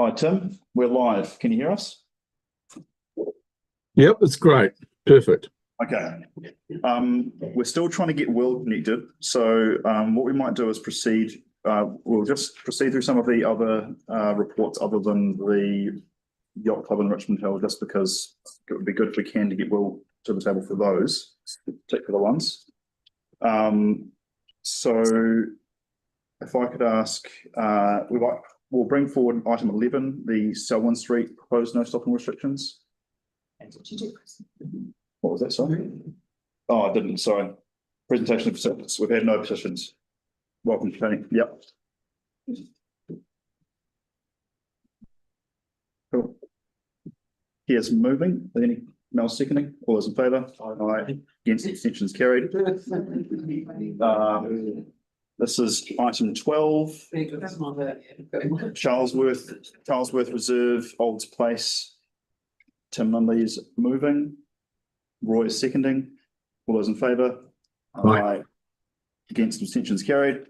Hi, Tim. We're live. Can you hear us? Yep, it's great. Perfect. Okay. We're still trying to get Will connected. So what we might do is proceed. We'll just proceed through some of the other reports other than the Yacht Club in Richmond Hill, just because it would be good if we can to get Will to the table for those particular ones. So if I could ask, we'll bring forward item 11, the Selwyn Street proposed no stopping restrictions. What was that, sorry? Oh, I didn't, sorry. Presentation of petitions. We've had no petitions. Welcome, Tony. Yep. Cool. Here's moving. Any Mel seconding? All those in favour? Aye. Against, abstentions carried. This is item 12. Charlesworth Reserve, Olds Place. Tim Lindley's moving. Roy is seconding. All those in favour? Aye. Against, abstentions carried.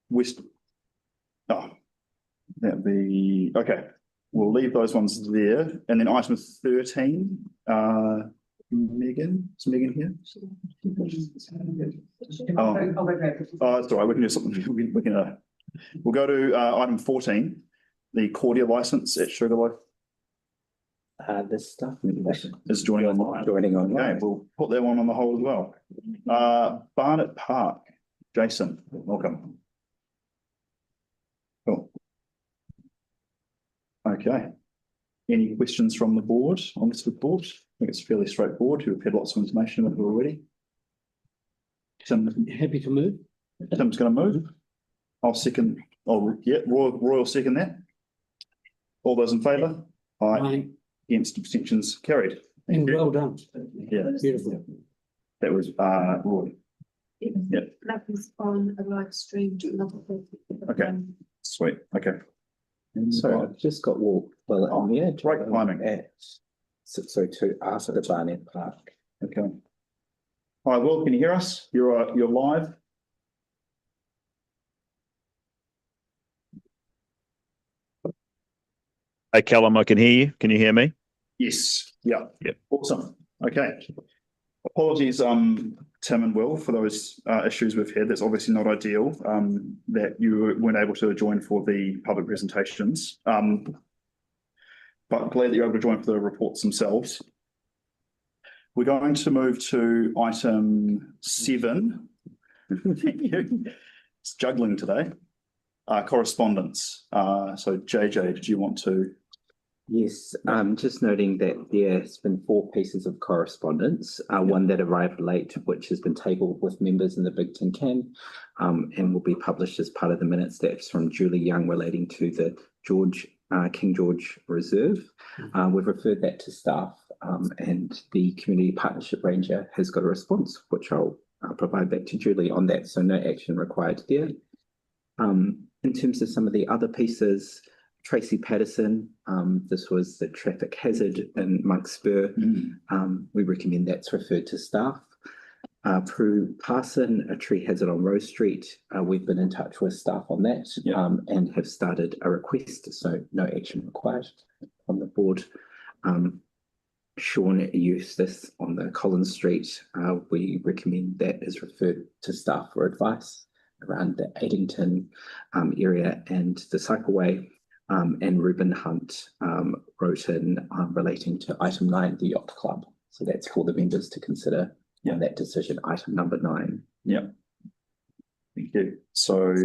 West. Oh, that'd be okay. We'll leave those ones there. And then item 13. Megan, is Megan here? Oh, that's all right. We can do something. We'll go to item 14, the Cordia license at Sugarloaf. This stuff Is joining online. Okay, we'll put that one on the hold as well. Barnet Park, Jason, welcome. Cool. Okay. Any questions from the board on this report? I think it's fairly straightforward. We've had lots of information about it already. Tim, happy to move. Tim's going to move. I'll second. Oh, yeah, Roy will second that. All those in favour? Aye. Against, abstentions carried. And well done. Yeah, beautiful. That was Roy. Yeah. That was on a live stream to another person. Okay, sweet. Okay. So I've just got walked on the edge. Great timing. So to after the Barnet Park. Okay. Hi, Will, can you hear us? You're live. Hey, Callum, I can hear you. Can you hear me? Yes. Yeah. Yep. Awesome. Okay. Apologies, Tim and Will, for those issues we've had. That's obviously not ideal that you weren't able to join for the public presentations. But glad that you're able to join for the reports themselves. We're going to move to item 7. It's juggling today. Correspondence. So JJ, did you want to? Yes, just noting that there has been 4 pieces of correspondence, one that arrived late, which has been tabled with members in the Big Tin Can, and will be published as part of the minutes. That's from Julie Young relating to the King George Reserve. We've referred that to staff, and the Community Partnership Ranger has got a response, which I'll provide back to Julie on that, so no action required there. In terms of some of the other pieces, Tracy Patterson, this was the traffic hazard in Monk's Spur. We recommend that's referred to staff. Prue Parson, a tree hazard on Rose Street. We've been in touch with staff on that and have started a request, so no action required on the board. Sean Eustace on the Collins Street. We recommend that is referred to staff for advice around the Addington area and the cycleway. And Reuben Hunt wrote in relating to item 9, the Yacht Club. So that's for the members to consider on that decision, item number 9. Yeah. Thank you. So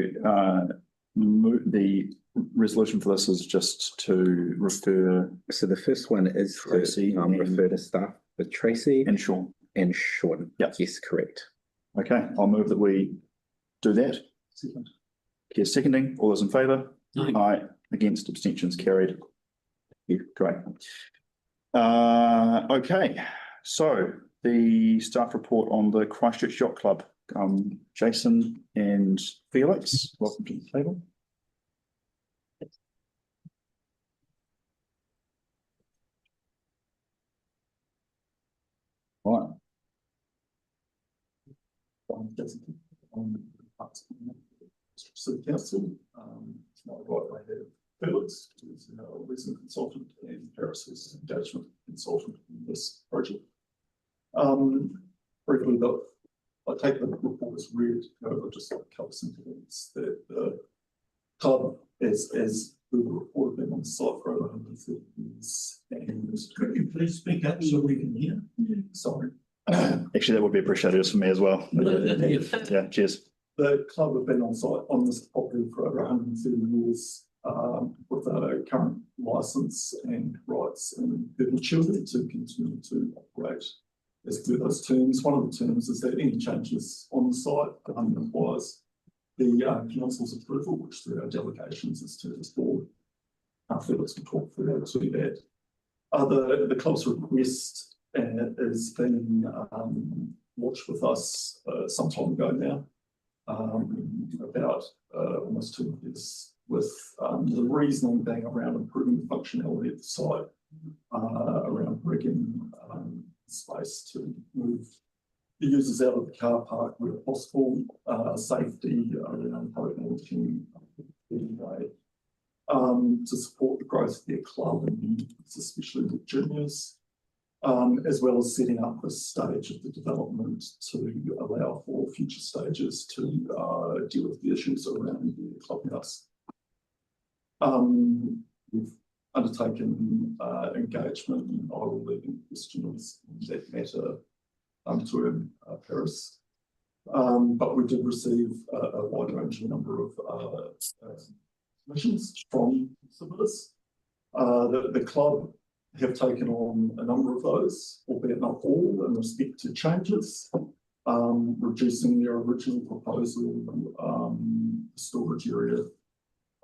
the resolution for this is just to refer. So the first one is Tracy to refer to staff with Tracy and Sean. Yep. Yes, correct. Okay, I'll move that we do that. Here's seconding. All those in favour? Aye. Against, abstentions carried. Great. Okay, so the staff report on the Christchurch Yacht Club. Jason and Felix, welcome to the table. Right. So the council, it's not the right way to Felix, who's our resident consultant, and Paris is engagement consultant in this project. Briefly, I take the report as read, I'll just cover some things that the club as we reported them on the site for over 130 years. And could you please speak up so we can hear? Sorry. Actually, that would be appreciated for me as well. Yeah, cheers. The club have been on site on this property for over 130 years with a current licence and rights and perpetuity to continue to operate as per those terms. One of the terms is that any changes on the site requires the council's approval, which through our delegations is to this board. Felix will talk further to that. The club's request has been watched with us some time ago now, about almost 2 years, with the reasoning being around improving the functionality of the site, around bringing space to move the users out of the car park where possible, safety around parking, to support the growth of their club and especially with juniors, as well as setting up this stage of the development to allow for future stages to deal with the issues around the clubhouse. We've undertaken engagement, and I will leave any questions that matter to Paris. But we did receive a wide-ranging number of submissions from submitters. The club have taken on a number of those, albeit not all, in respect to changes, reducing their original proposal storage area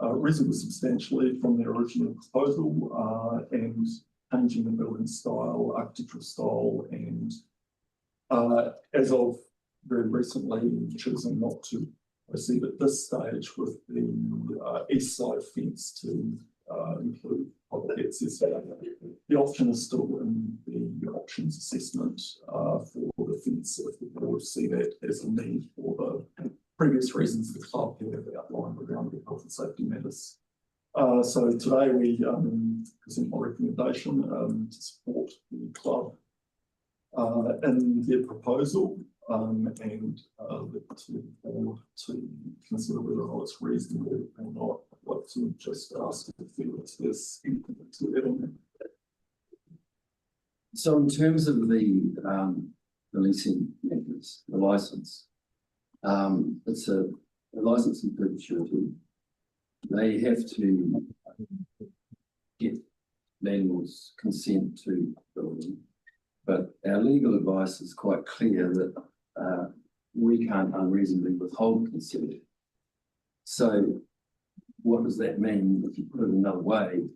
reasonably substantially from their original proposal, and changing the building style, architectural style, and as of very recently choosing not to proceed at this stage with the east side fence to include public access. The option is still in the options assessment for the fence if the board see that as a need for the previous reasons the club have outlined around the health and safety matters. So today we present my recommendation to support the club in their proposal, and look to the board to consider whether or not it's reasonable or not. I'd like to just ask if Felix has anything to add on that. So in terms of the leasing methods, the license, it's a license in perpetuity. They have to get landlord's consent to building, but our legal advice is quite clear that we can't unreasonably withhold consent. So what does that mean if you put it another way?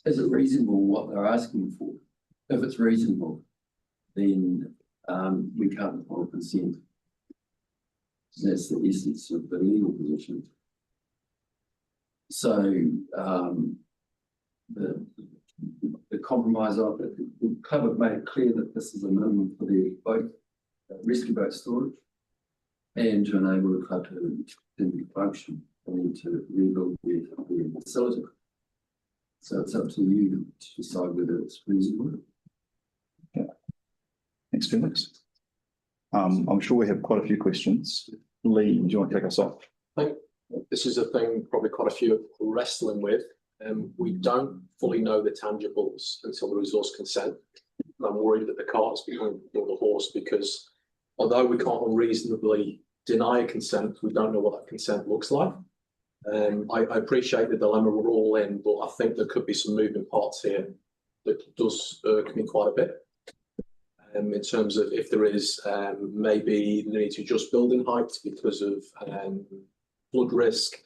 Is it reasonable what they're asking for? If it's reasonable, then we can't withhold consent. So that's the essence of the legal position. So the compromise of it, the club have made it clear that this is a minimum for the boat, rescue boat storage, and to enable the club to continue to function and to rebuild the facility. So it's up to you to decide whether it's reasonable. Yeah. Thanks, Felix. I'm sure we have quite a few questions. Lee, do you want to kick us off? I think this is a thing probably quite a few are wrestling with. We don't fully know the tangibles until the resource consent. And I'm worried that the cart's behind the horse, because although we can't unreasonably deny a consent, we don't know what that consent looks like. I appreciate the dilemma we're all in, but I think there could be some moving parts here that does irk me quite a bit. In terms of if there is maybe the need to adjust building height because of flood risk,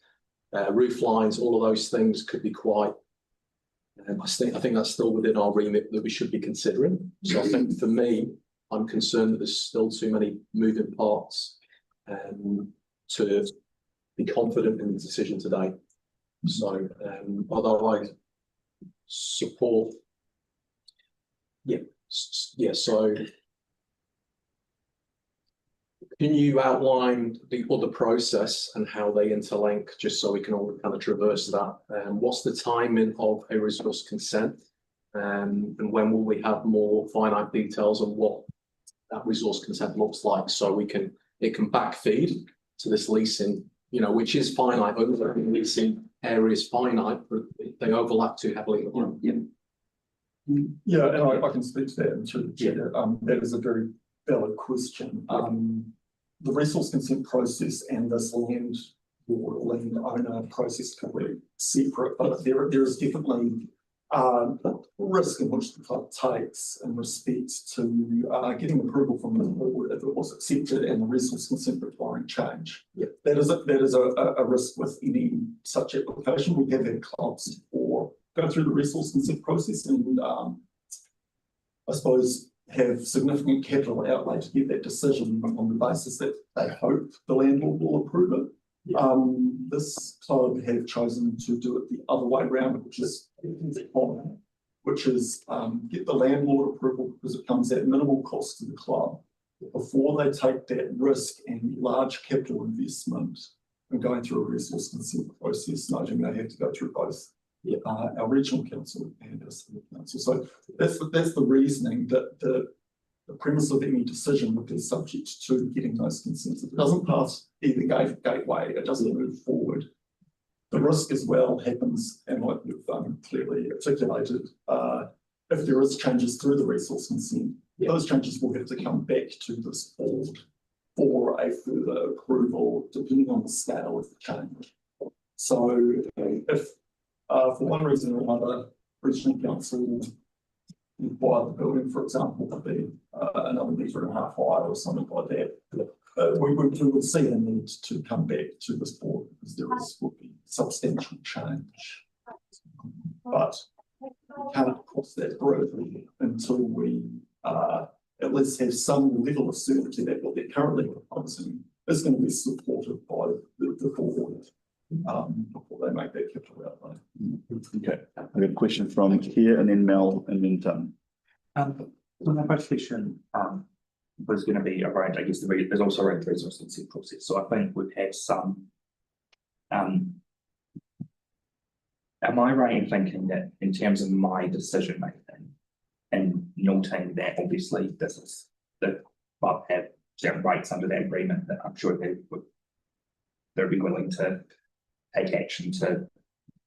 roof lines, all of those things could be quite. I think that's still within our remit that we should be considering. So I think for me, I'm concerned that there's still too many moving parts to be confident in the decision today. So although I support, so Can you outline the other process and how they interlink, just so we can all kind of traverse that? What's the timing of a resource consent? And when will we have more finite details on what that resource consent looks like, so it can backfeed to this leasing, you know, which is finite, but the leasing area is finite, but they overlap too heavily. Yeah, and I can speak to that through the chair. That is a very valid question. The resource consent process and this land owner process can be separate, but there is definitely risk in which the club takes in respect to getting approval from the board if it was accepted and the resource consent requiring change. Yeah. That is a risk with any such application. We have had clubs or go through the resource consent process and I suppose have significant capital outlay to get that decision on the basis that they hope the landlord will approve it. Yeah. This club have chosen to do it the other way around, which is get the landlord approval because it comes at minimal cost to the club before they take that risk and large capital investment and going through a resource consent process, noting they have to go through both our regional council and our city council. So that's the reasoning that the premise of any decision would be subject to getting those consents. If it doesn't pass either gateway, it doesn't move forward. The risk as well happens, and like you've clearly articulated, if there is changes through the resource consent, those changes will have to come back to this board for a further approval, depending on the scale of the change. So if for one reason or another, regional council require the building, for example, to be another metre and a half high or something like that, we would see a need to come back to this board because there would be substantial change. But we can't cross that bridge until we at least have some level of certainty that what they're currently proposing is going to be supported by the board before they make that capital outlay. Okay, I've got a question from here and then Mel and then Tim. So my first question was going to be around, I guess, there's also around the resource consent process. So I think we've had some, am I right in thinking that in terms of my decision making and noting that obviously this is the club have certain rights under that agreement that I'm sure they'd be willing to take action to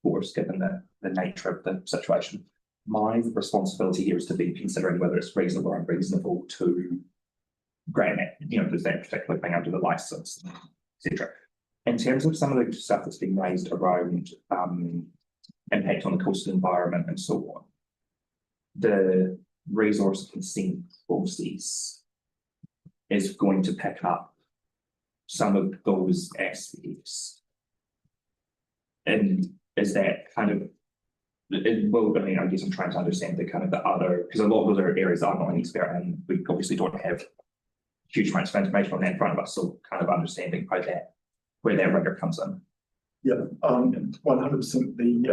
force given the nature of the situation. My responsibility here is to be considering whether it's reasonable or unreasonable to grant it, you know, does that particular thing under the license, etc. In terms of some of the stuff that's been raised around impact on the coastal environment and so on, the resource consent process is going to pick up some of those aspects. And is that kind of, well, I mean, I guess I'm trying to understand the kind of the other, because a lot of those are areas that I'm not an expert in. We obviously don't have huge amounts of information on that in front of us, so kind of understanding how where that rigor comes in. Yeah, 100% the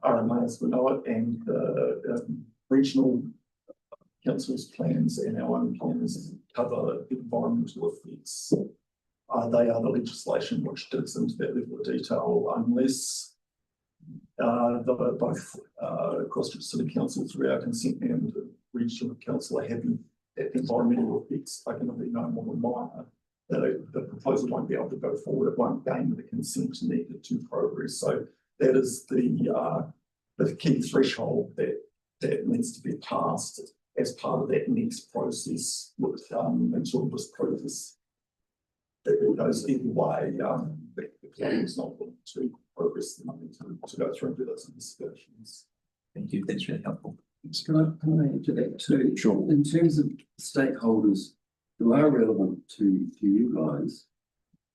RMAs will know it, and the regional council's plans and our own plans cover environmental effects. They are the legislation which digs into that level of detail, unless both Christchurch City Council through our consent and regional council are happy that environmental effects are going to be no more than minor. The proposal won't be able to go forward. It won't gain the consent needed to progress. So that is the key threshold that needs to be passed as part of that next process with until this process that it goes either way. The plan is not willing to progress the money to go through and do those investigations. Thank you, that's really helpful. Can I add to that too? Sure. In terms of stakeholders who are relevant to you guys,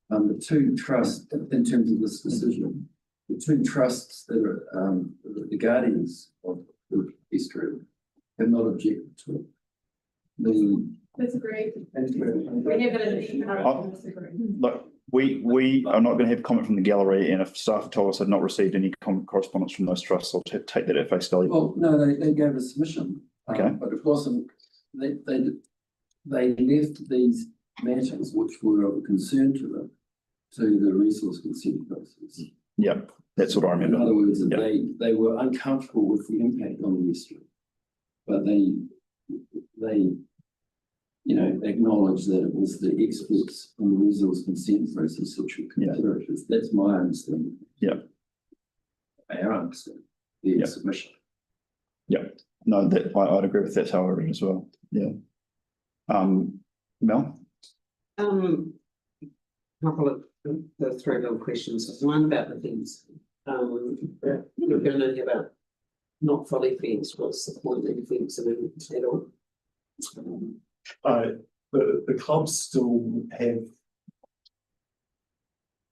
the two trusts, in terms of this decision, the two trusts that are the guardians of the history have not objected to it. Disagree. We have it in the disagree. Look, we are not going to have comment from the gallery, and if staff told us had not received any correspondence from those trusts, I'll take that at face value. Well, no, they gave a submission, Okay. but it wasn't. They left these matters which were of concern to them, to the resource consent process. Yeah, that's what I In remember. other words, that Yeah. they were uncomfortable with the impact on the estuary. But they, you know, acknowledged that it was the experts on the resource consent process which would consider it. That's my understanding. Yeah. Our understanding, the Yeah. submission. Yeah, no, that I'd agree with that, how I read as well. Yeah. Mel? Couple of the three little questions. One about the fence. You're going to hear about not fully fenced. What's the point in fencing at all? The clubs still have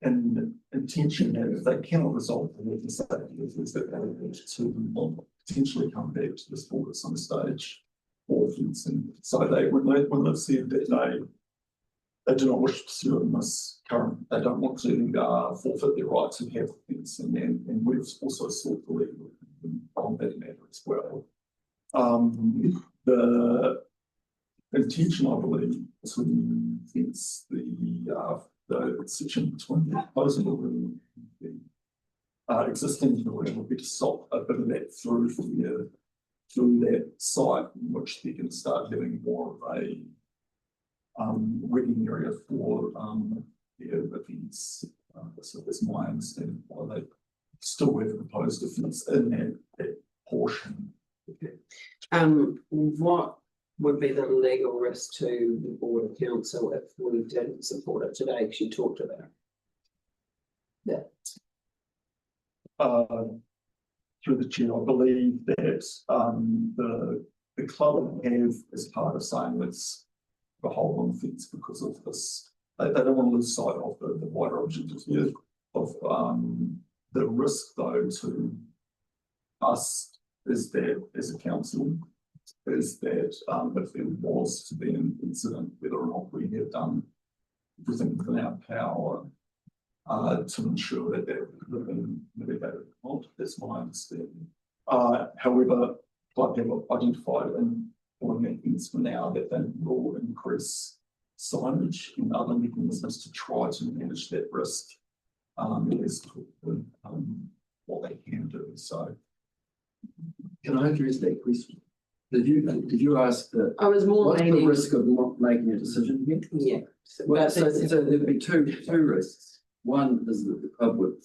an intention that if they cannot resolve the legislative issues that they need to potentially come back to this board at some stage for fencing. So when they've said that they do not wish to pursue in this current, they don't want to forfeit their right to have fencing, and we've also sought the legal opinion on that matter as well. The intention, I believe, to fence the section between the proposed building and the existing building would be to stop a bit of that through that site, in which they can start having more of a rigging area for their events. So that's my understanding why they still have proposed a fence in that portion. What would be the legal risk to the board of council if we didn't support it today? Because you talked about that. Through the chair, I believe that the club have, as part of saying let's the hold on fence because of this, they don't want to lose sight of the wider objective here of the risk though to us is that as a council is that if there was to be an incident, whether or not we have done everything within our power to ensure that that would have been mitigated. That's my understanding. However, club have identified in mechanisms for now that they will increase signage and other mechanisms to try to manage that risk as to what they can do. So, Can I address that question? Did you ask I was more what's the leaning, risk of not making a decision here? yeah. Well, so there'd be two risks. One is that the club would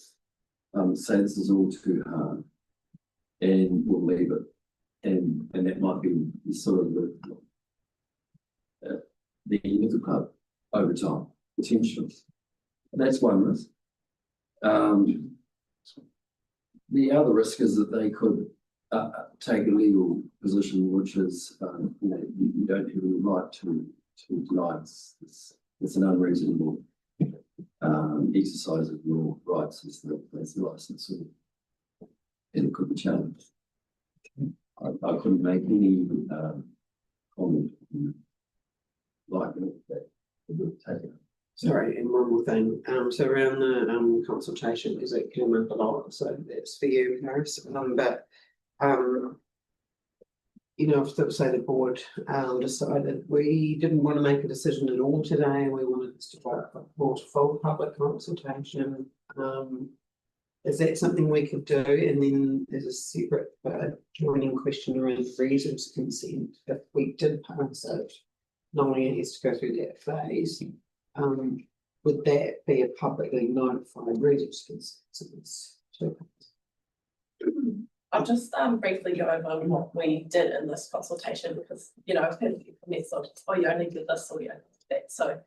say this is all too hard and we'll leave it. And that might be sort of the end of the club over time, potentially. That's one risk. The other risk is that they could take a legal position, which is you don't have any right to deny it's an unreasonable exercise of your rights as the licence, and it could be challenged. I couldn't make any comment like that. Sorry, and one more thing. So around the consultation, because it came up a lot, so that's for you, Harris. But if say the board decided we didn't want to make a decision at all today, we wanted this to go for full public consultation. Is that something we could do? And then there's a separate joining question around resource consent. If we did pass it, not only it has to go through that phase, would that be a publicly notified resource consent? I'll just briefly go over what we did in this consultation because, I've had a few comments on, you only did this or you only did that. So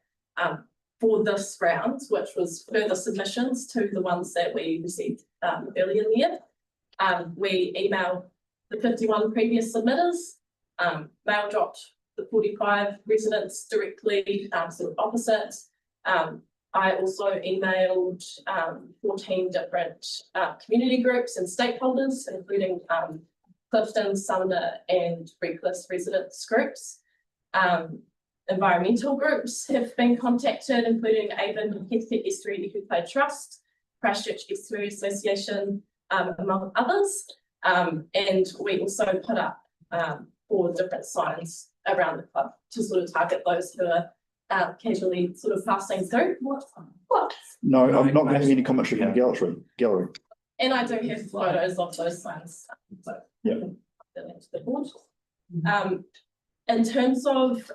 for this round, which was further submissions to the ones that we received earlier in the year, we emailed the 51 previous submitters, mail dropped the 45 residents directly, sort of opposite. I also emailed 14 different community groups and stakeholders, including Clifton, Sumner and Redcliffe residents groups. Environmental groups have been contacted, including Avon Heathcote Estuary Eco Trust, Christchurch Estuary Association, among others. And we also put up 4 different signs around the club to sort of target those who are casually sort of passing through. What? No, I'm not having any commentary from the gallery. And I do have photos of those signs. So Yeah. to the board. In terms of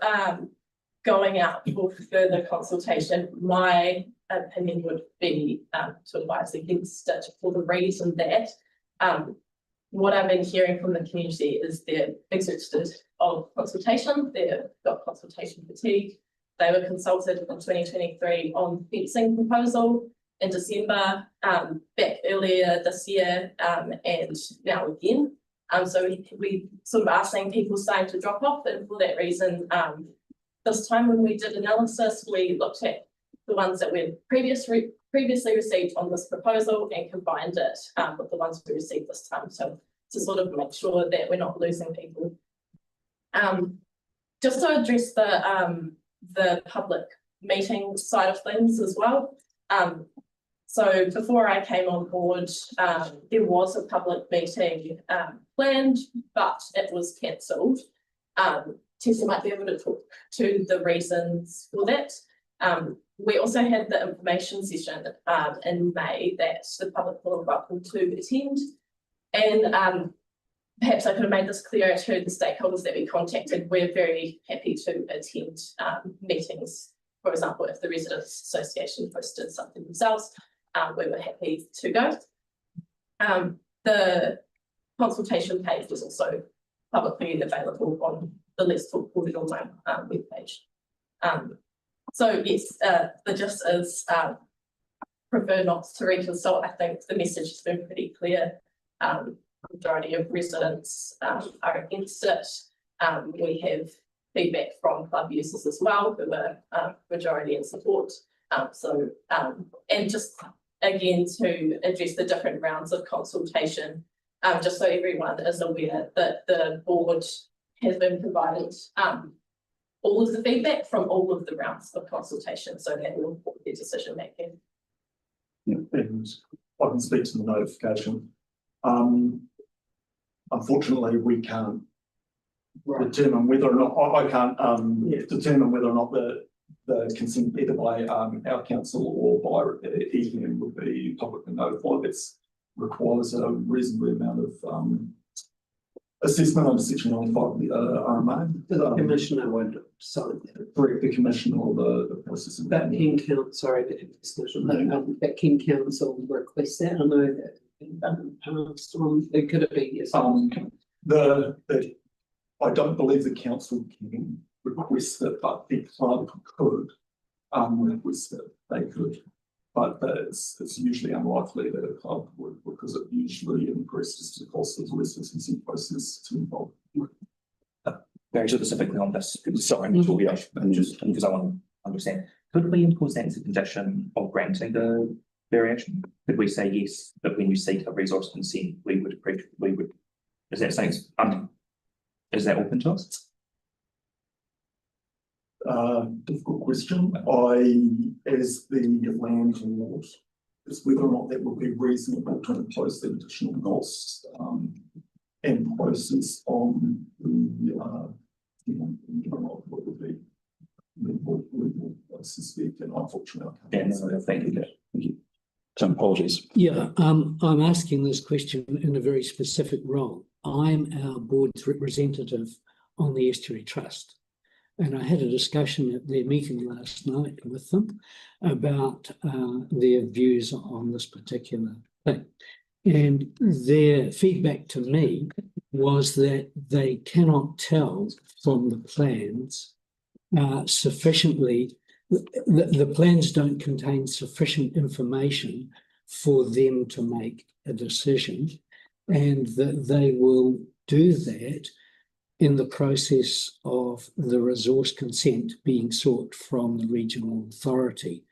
going out for further consultation, my opinion would be to advise against it for the reason that what I've been hearing from the community is they're exhausted of consultation, they've got consultation fatigue. They were consulted in 2023 on fencing proposal in December, back earlier this year, and now again. So we sort of are seeing people starting to drop off, and for that reason, this time when we did analysis, we looked at the ones that we previously received on this proposal and combined it with the ones we received this time. So to sort of make sure that we're not losing people. Just to address the public meeting side of things as well. So before I came on board, there was a public meeting planned, but it was cancelled. Tessa might be able to talk to the reasons for that. We also had the information session in May that the public were welcome to attend. And perhaps I could have made this clearer to the stakeholders that we contacted. We're very happy to attend meetings. For example, if the Residents Association hosted something themselves, we were happy to go. The consultation page is also publicly available on the Let's Talk board on my webpage. So yes, the gist is prefer not to reconsult. I think the message has been pretty clear. Majority of residents are against it. We have feedback from club users as well, who are majority in support. And just again to address the different rounds of consultation, just so everyone is aware that the board has been provided all of the feedback from all of the rounds of consultation, so that will inform their decision making. Yeah, and I can speak to the notification. Unfortunately, we can't determine whether or not I can't determine whether or not the consent either by our council or by EM would be publicly notified. It requires a reasonable amount of assessment under section 95 of the RMA. The commissioner won't sign that. Correct, the commissioner or the process. That can count, sorry, that can council request that. I know that passed on. It could be I don't believe the council can request it, but the club could request it. They could, but it's usually unlikely that a club would, because it usually increases the cost of the licensing process to involve. Very specifically on this, sorry, Yeah. just because I want to understand, could we impose that as a condition of granting the variation? Could we say yes, but when you seek a resource consent, we would, is that saying, is that open to us? Difficult question. As the landlord, is whether or not that would be reasonable to impose the additional costs and process on the what would be legal, I suspect, and unfortunately I can't. Thank you. Some apologies. Yeah, I'm asking this question in a very specific role. I'm our board's representative on the Estuary Trust. And I had a discussion at their meeting last night with them about their views on this particular thing. And their feedback to me was that they cannot tell from the plans sufficiently, the plans don't contain sufficient information for them to make a decision, and that they will do that in the process of the resource consent being sought from the regional authority.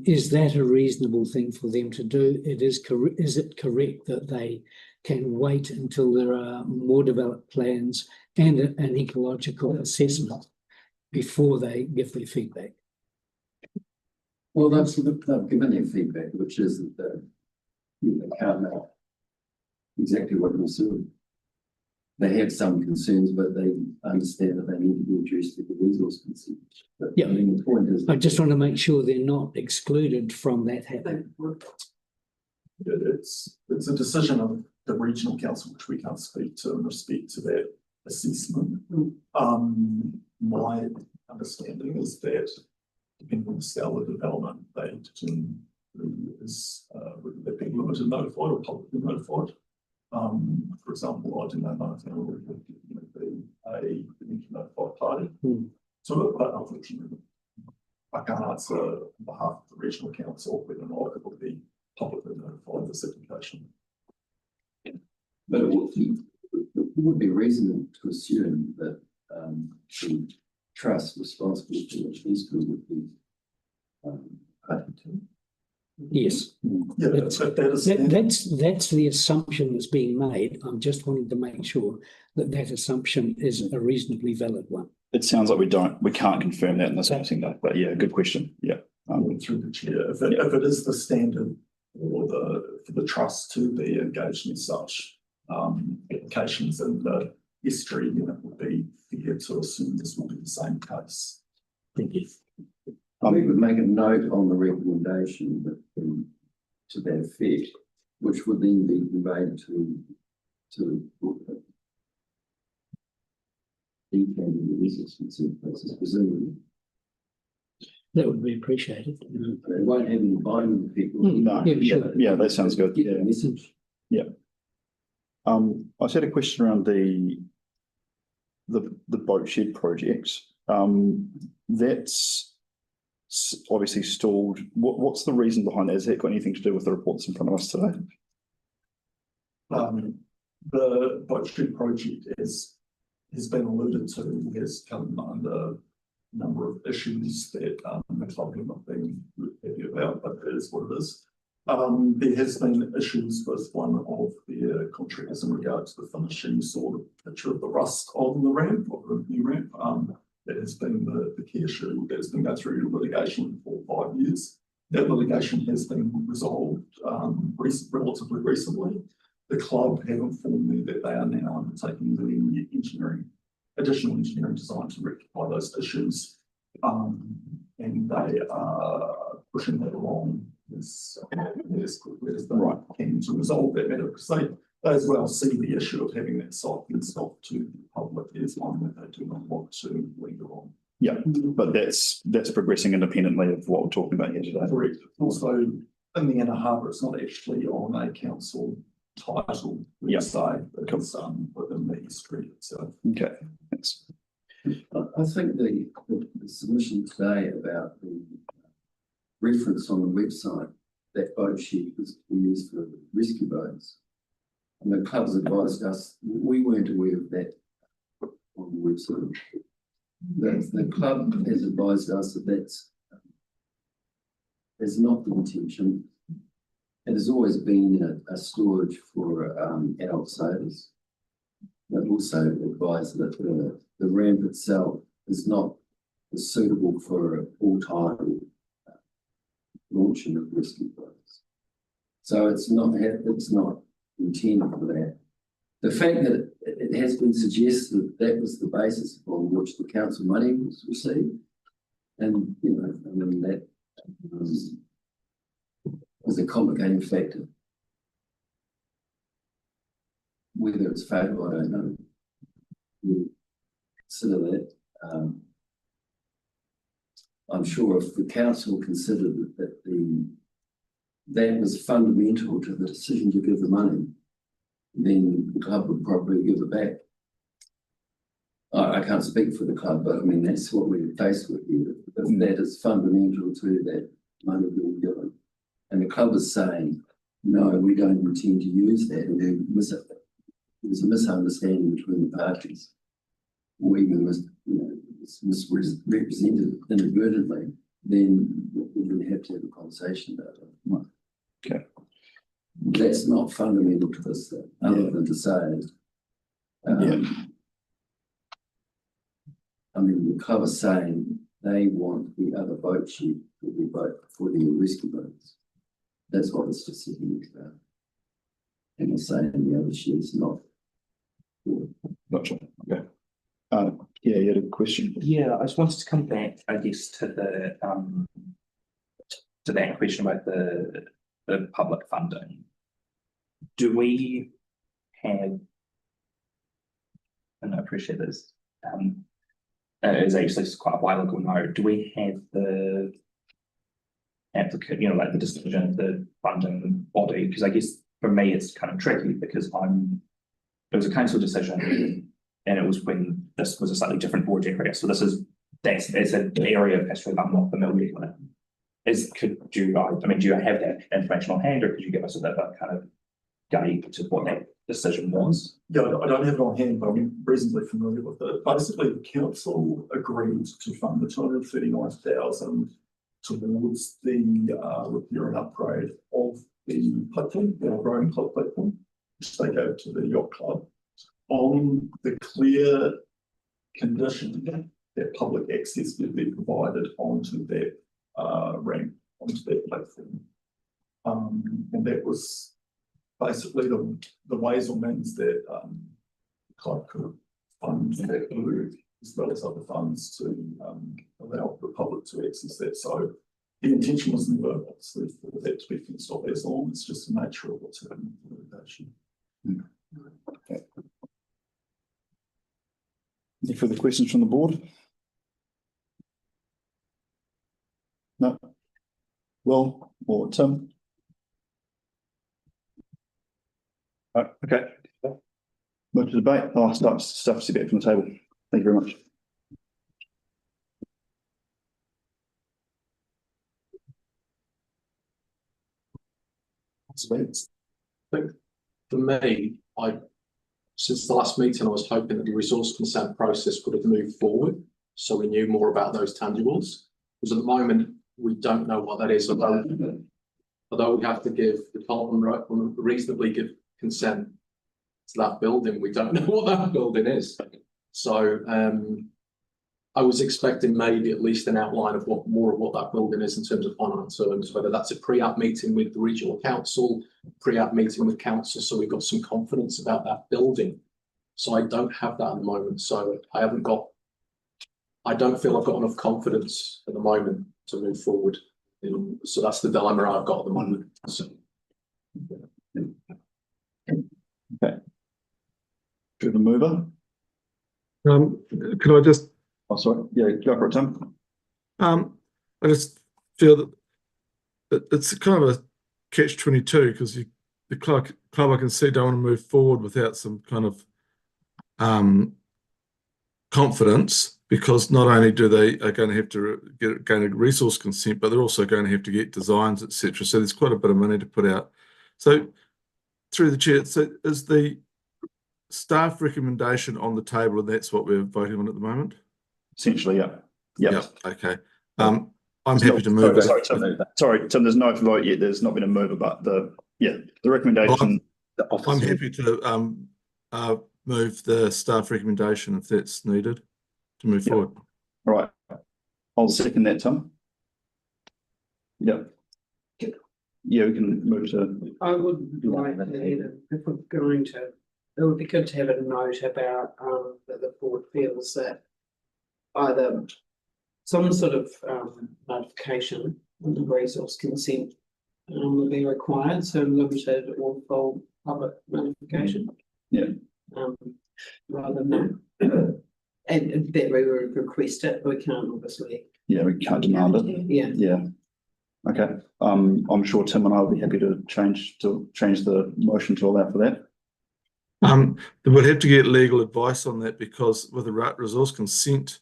Is that a reasonable thing for them to do? Is it correct that they can wait until there are more developed plans and an ecological assessment before they give their feedback? Well, they've given their feedback, which is that they can't know exactly what will suit. they have some concerns, but they understand that they need to be addressed with the resource consideration. But Yeah. I mean, the point is. I just want to make sure they're not excluded from that happening. It's a decision of the regional council, which we can't speak to in respect to that assessment. My understanding is that depending on the scale of development, they determine who is, whether they're being limited notified or publicly notified. For example, I do not know if there would be a notified party. So, but unfortunately, I can't answer on behalf of the regional council whether or not it will be publicly notified this application. But it would be reasonable to assume that the trust responsible for these would be party to. Yes. Yeah, That's- but that is. That's the assumption that's being made. I'm just wanting to make sure that that assumption is a reasonably valid one. It sounds like we can't confirm that in this meeting though, but yeah, good question. Yeah. Through the chair, if it is the standard for the trust to be engaged in such applications in the history, then it would be fair to assume this will be the same case. Thank you. We would make a note on the recommendation that to that effect, which would then be conveyed to the resource consent process, presumably. That would be appreciated. They won't have any binding effect. No, yeah, that sounds good. Get the message. Yeah. I just had a question around the boat shed project. That's obviously stalled. What's the reason behind that? Has that got anything to do with the reports in front of us today? The boat shed project has been alluded to, has come under a number of issues that the club have not been happy about, but it is what it is. There has been issues with one of the contractors in regard to the finishing. You saw the picture of the rust on the ramp, or the new ramp. That has been the key issue that has been going through litigation for 5 years. That litigation has been resolved relatively recently. The club have informed me that they are now undertaking the additional engineering design to rectify those issues. And they are pushing that along as quickly as they can to resolve that matter, because they as well see the issue of having that site fenced off to the public as one that they do not want to linger on. Yeah, but that's progressing independently of what we're talking about here today. Correct. Also, in the inner harbour, it's not actually on a council title, we say, but it's within the history itself. Okay, thanks. I think the submission today about the reference on the website that boat shed was used for rescue boats. And the clubs advised us, we weren't aware of that on the website. The club has advised us that that's not the intention. It has always been a storage for adult sailors. They've also advised that the ramp itself is not suitable for all-time launching of rescue boats. So it's not intended for that. The fact that it has been suggested that was the basis upon which the council money was received, and I mean that is a complicating factor. Whether it's fatal, I don't know. We'll consider that. I'm sure if the council considered that was fundamental to the decision to give the money, then the club would probably give it back. I can't speak for the club, but I mean, that's what we're faced with here. If that is fundamental to that money being given. And the club is saying, no, we don't intend to use that. And there's a misunderstanding between the parties. Or even it's misrepresented inadvertently, then we're going to have to have a conversation about it. Okay. That's not fundamental to this, other than to say, I mean, the club is saying they want the other boat shed for the rescue boats. That's what it's specifically about. And they're saying the other shed is not Gotcha, okay. Yeah, you had a question? Yeah, I just wanted to come back, I guess, to that question about the public funding. Do we have, and I appreciate this, it was actually quite a while ago now, do we have the applicant, you know, like the decision of the funding body? Because I guess for me it's kind of tricky because it was a council decision and it was when this was a slightly different board area. So it's an area of history that I'm not familiar with. Do you have that information on hand, or could you give us a bit of a kind of guide to what that decision was? Yeah, I don't have it on hand, but I'm reasonably familiar with it. Basically, the council agreed to fund the 239,000 towards the repair and upgrade of the platform, the rowing club platform, which they gave to the yacht club, on the clear condition that public access would be provided onto that ramp, onto that platform. And that was basically the ways or means that the club could fund that move, as well as other funds to allow the public to access that. So the intention was never obviously for that to be fenced off as long. It's just the nature of what's happening in the litigation. Okay. Any further questions from the board? No. Will or Tim? Okay. Move to debate. I'll start stuff to get from the table. Thank you very much. I think for me, since the last meeting, I was hoping that the resource consent process could have moved forward, so we knew more about those tangibles. Because at the moment, we don't know what that is. Although we have to give the department reasonably give consent to that building, we don't know what that building is. So I was expecting maybe at least an outline of what that building is in terms of finance terms, whether that's a pre-app meeting with the regional council, pre-app meeting with council, so we've got some confidence about that building. So I don't have that at the moment. So I don't feel I've got enough confidence at the moment to move forward. So that's the dilemma I've got at the moment. So. Okay. To the mover. Could I just? Oh, sorry. Yeah, go for it, Tim. I just feel that it's kind of a catch-22 because the club I can see don't want to move forward without some kind of confidence, because not only are going to have to gain a resource consent, but they're also going to have to get designs, etc. So there's quite a bit of money to put out. So through the chair, so is the staff recommendation on the table, and that's what we're voting on at the moment? Essentially, yeah. Yep. Okay. I'm happy to move that. Sorry, Tim, there's no vote yet. There's not been a mover, but the recommendation. I'm happy to move the staff recommendation if that's needed to move forward. All right. I'll second that, Tim. Yeah. Yeah, we can move to. I would like to, if we're going to, it would be good to have a note about that the board feels that either some sort of notification on the resource consent will be required, so limited or full public notification. Yeah. Rather than that. And that we would request it, we can't obviously. Yeah, we can't demand it. Yeah. Yeah. Okay. I'm sure Tim and I will be happy to change the motion to allow for that. We'll have to get legal advice on that, because with the resource consent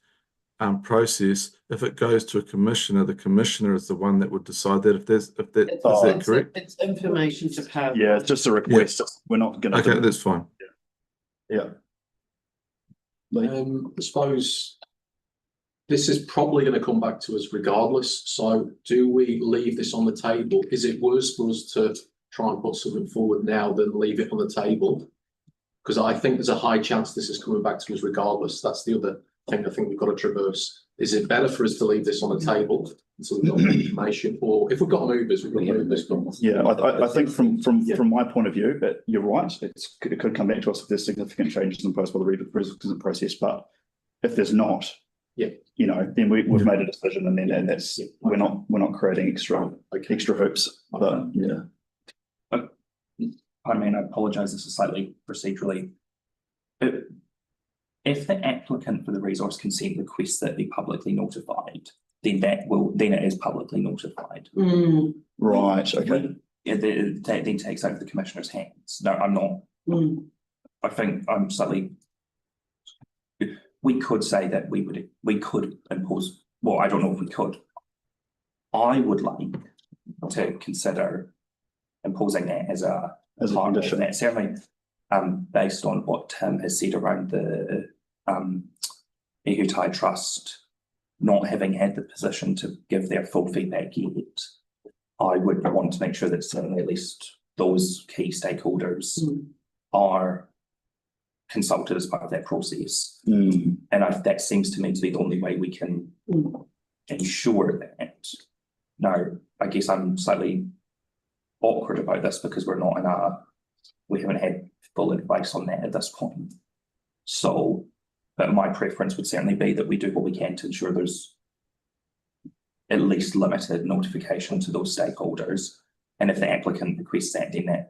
process, if it goes to a commissioner, the commissioner is the one that would decide that. Is that correct? It's information to pass. Yeah, it's just a request. Yeah. We're not going to. Okay, that's fine. Yeah. I suppose this is probably going to come back to us regardless. So do we leave this on the table? Is it worse for us to try and put something forward now than leave it on the table? Because I think there's a high chance this is coming back to us regardless. That's the other thing I think we've got to traverse. Is it better for us to leave this on the table until we've got more information, or if we've got movers, we've got movers. Yeah, I think from my point of view, you're right. It could come back to us if there's significant changes imposed by the resource consent process, but if there's not, you know, then we've made a decision, and then that's we're not creating extra hoops. But yeah. I mean, I apologise, this is slightly procedurally. If the applicant for the resource consent requests that be publicly notified, then it is publicly notified. Right, okay. That then takes over the commissioner's hands. No, I'm not. I think I'm slightly. We could say that we could impose. Well, I don't know if we could. I would like to consider imposing that as a condition. That certainly, based on what Tim has said around the Heathcote Trust not having had the position to give their full feedback yet, I would want to make sure that certainly at least those key stakeholders are consulted as part of that process. And that seems to me to be the only way we can ensure that. Now, I guess I'm slightly awkward about this because we haven't had full advice on that at this point. So, but my preference would certainly be that we do what we can to ensure there's at least limited notification to those stakeholders. And if the applicant requests that, then that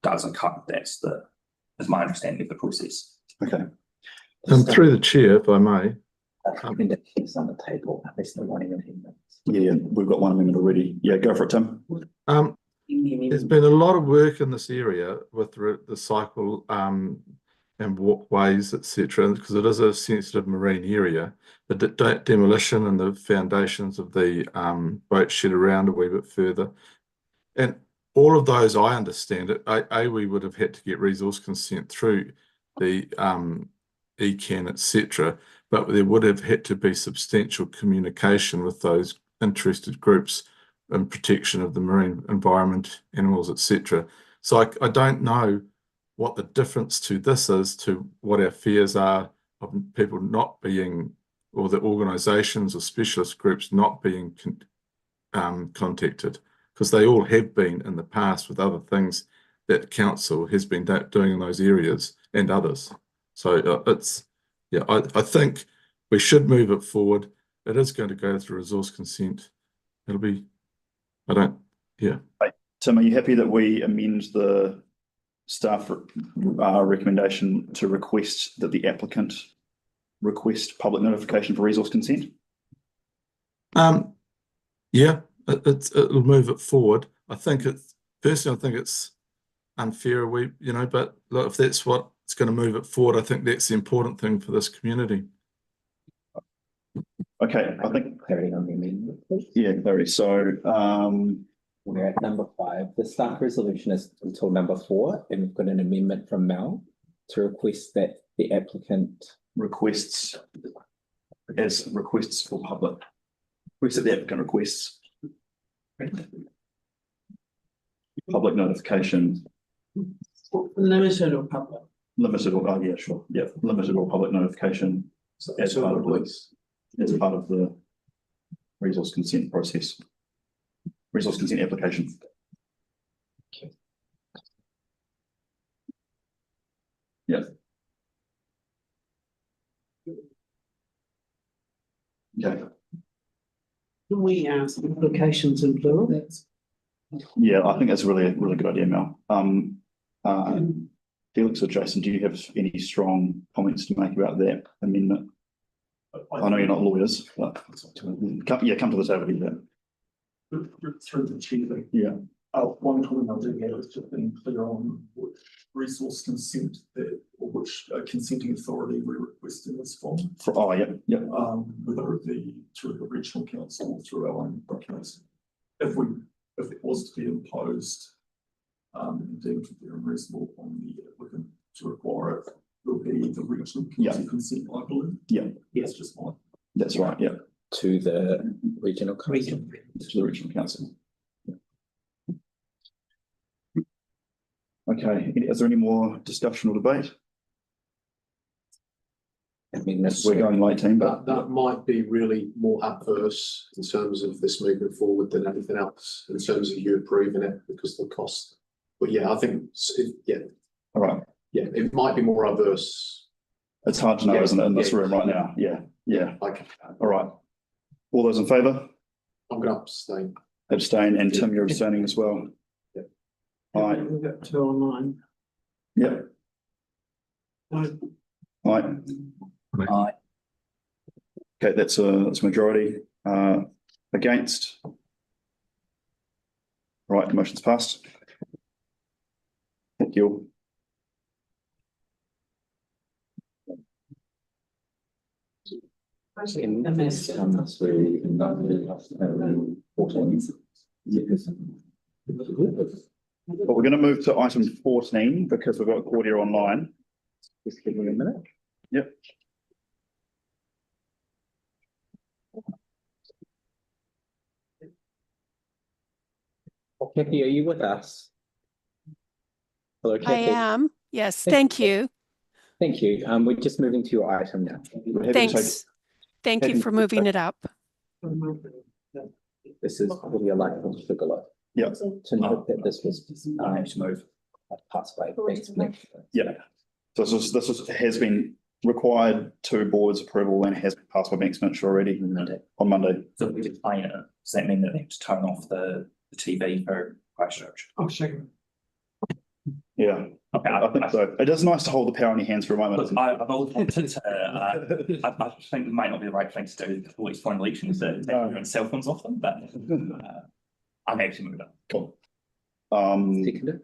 does occur. That's my understanding of the process. Okay. Through the chair, if I may. It's on the table. There's no wanting amendments. Yeah, we've got one amendment already. Yeah, go for it, Tim. There's been a lot of work in this area with the cycle and walkways, etc., because it is a sensitive marine area. The demolition and the foundations of the boat shed around a wee bit further, and all of those, I understand it. We would have had to get resource consent through the ECAN, etc., but there would have had to be substantial communication with those interested groups and protection of the marine environment, animals, etc. So I don't know what the difference to this is to what our fears are of people not being, or the organisations or specialist groups not being contacted, because they all have been in the past with other things that council has been doing in those areas and others. So I think we should move it forward. It is going to go through resource consent. It'll be, Tim, are you happy that we amend the staff recommendation to request that the applicant request public notification for resource consent? Yeah, it'll move it forward. I think personally, I think it's unfair. But look, if that's what's going to move it forward, I think that's the important thing for this community. Okay, I think clarity on the amendment, please. Yeah, clarity. So we're at number 5. The staff resolution is until number 4, and we've got an amendment from Mel to request that the applicant requests for public. Request that the applicant requests public notification. Limited or public? Limited or limited or public notification as part of the resource consent process. Resource consent application. Yeah. Okay. Can we ask applications in plural? Yeah, I think that's a really good idea, Mel. Felix or Jason, do you have any strong comments to make about that amendment? I know you're not lawyers, but come to the table. Through the chair. Yeah. One comment I do have is just being clear on which resource consent or which consenting authority we're requesting this from. Whether it be through the regional council or through our own council. If it was to be imposed, and deemed to be unreasonable on the applicant to require it, will be the regional council consent, I believe. Yeah. That's just mine. That's right. Yeah. To the regional council. To the regional council. Yeah. Okay. Is there any more discussion or debate? I mean, that's. We're going late team, but That might be really more adverse in terms of this moving forward than anything else, in terms of you approving it because of the cost. But yeah, I think, all right. yeah, it might be more adverse. It's hard to know, Yeah, isn't it, in this yeah, room right now? Yeah, yeah. Like, All right. All those in favour? I'm going to abstain. Abstain, and Tim, you're abstaining as well. Yeah. All right. We've got 2 online. Yep. Aye. All right. Okay, that's a majority. Against? Right, the motion's passed. Thank you. But we're going to move to item 14 because we've got Claudia online. Just give me a minute. Yep. Kathy, are you with us? Hello, I Kathy. am. Yes, thank you. Thank you. We're just moving to your item now. Thanks. Thank you for moving it up. This is really a light on sugar. Yeah. To note that this was to move passed by. Yeah. So this has been required to board's approval and has passed by Bank Minster already on Monday. So if we define it, does that mean that they have to turn off the TV for Christchurch? Oh, sure. Yeah. Okay, I think so. It is nice to hold the power in your hands for a moment. Look, I've always wanted to, I think it might not be the right thing to do before it's foreign elections, that everyone cell phones off them, but I'm actually moving up. Cool. Seconder?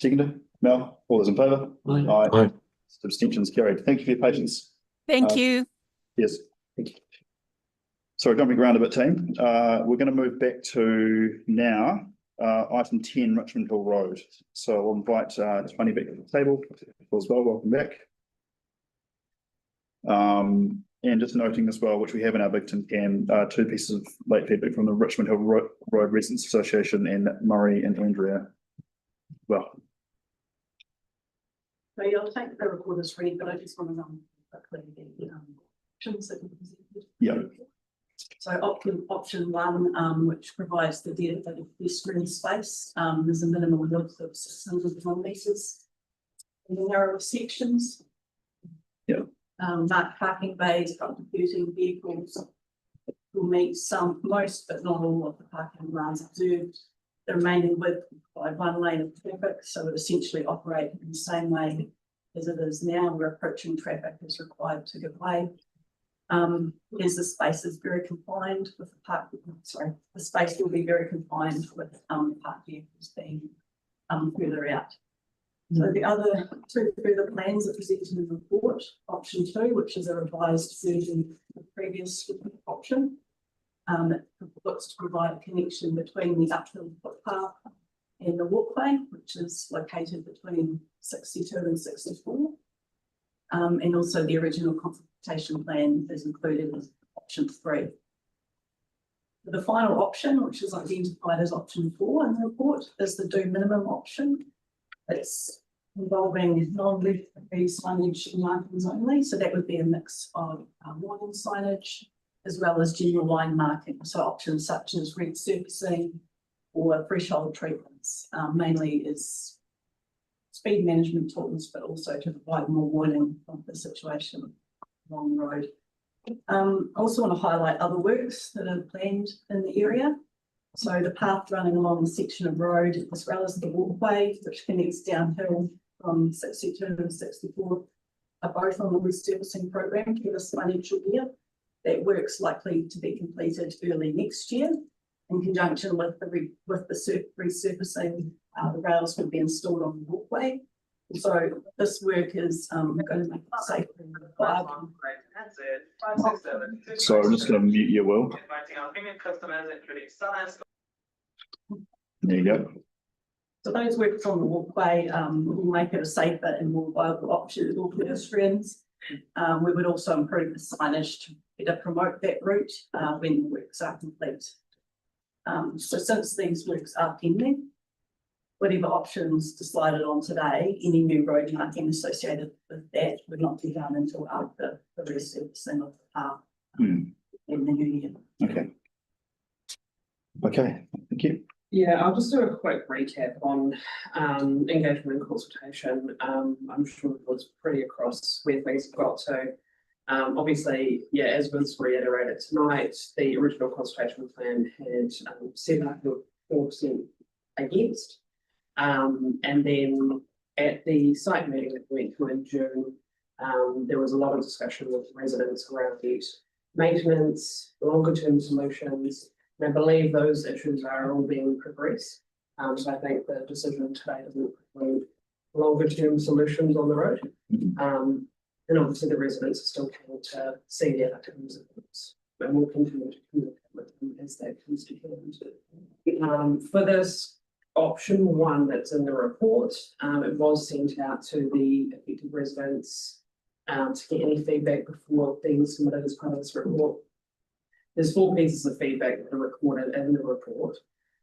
Seconder? Mel, all those in favour? Aye. Aye. Abstentions carried. Thank you for your patience. Thank you. Yes. Thank you. Sorry, jumping around a bit, team. We're going to move back to now item 10, Richmond Hill Road. So I'll invite Tony back to the table as well. Welcome back. And just noting as well, which we have in our Bigton can, 2 pieces of late feedback from the Richmond Hill Road Residents Association and Murray and Andrea. Well, So yeah, I'll take the report as read, but I just want to quickly the options that we presented. yeah. So option 1, which provides the dedicated pedestrian space, there's a minimum width of 600 kilometres in the narrower sections. Yeah. Marked parking bays for up to 13 vehicles will meet most but not all of the parking grounds observed. The remaining width by 1 lane of traffic, so it essentially operate in the same way as it is now, where approaching traffic is required to give way. As the space is very confined with the space will be very confined with park vehicles being further out. So the other 2 further plans are presented in the report. Option 2, which is a revised version of the previous option, it looks to provide a connection between the uphill footpath and the walkway, which is located between 62 and 64. And also the original consultation plan is included as option 3. The final option, which is identified as option 4 in the report, is the do minimum option. It's involving non-leaf signage and markings only. So that would be a mix of warning signage as well as general line marking. So options such as red surfacing or threshold treatments, mainly is speed management tools, but also to provide more warning of the situation along the road. I also want to highlight other works that are planned in the area. So the path running along the section of road, as well as the walkway, which connects downhill from 62 and 64, are both on the resurfacing program for this financial year. That work's likely to be completed early next year. In conjunction with the resurfacing, the rails will be installed on the walkway. So this work is going to make it safer and reliable. So I'm just going to mute you, Will. There you go. So those works on the walkway will make it a safer and more viable option for pedestrians. We would also improve the signage to better promote that route when the works are complete. So since these works are pending, whatever options decided on today, any new road marking associated with that would not be done until after the resurfacing of the park in the new year. Okay. Okay, thank you. Yeah, I'll just do a quick recap on engagement and consultation. I'm sure it was pretty across where things have got to. Obviously, yeah, as was reiterated tonight, the original consultation plan had 7.4% against. And then at the site meeting that we went to in June, there was a lot of discussion with residents around maintenance, longer term solutions. And I believe those issues are all being progressed. So I think the decision today doesn't include longer term solutions on the road. And obviously the residents are still keen to see the outcomes of this. And we'll continue to communicate with them as that comes to hand. For this option one that's in the report, it was sent out to the affected residents to get any feedback before being submitted as part of this report. There's 4 pieces of feedback that are recorded in the report,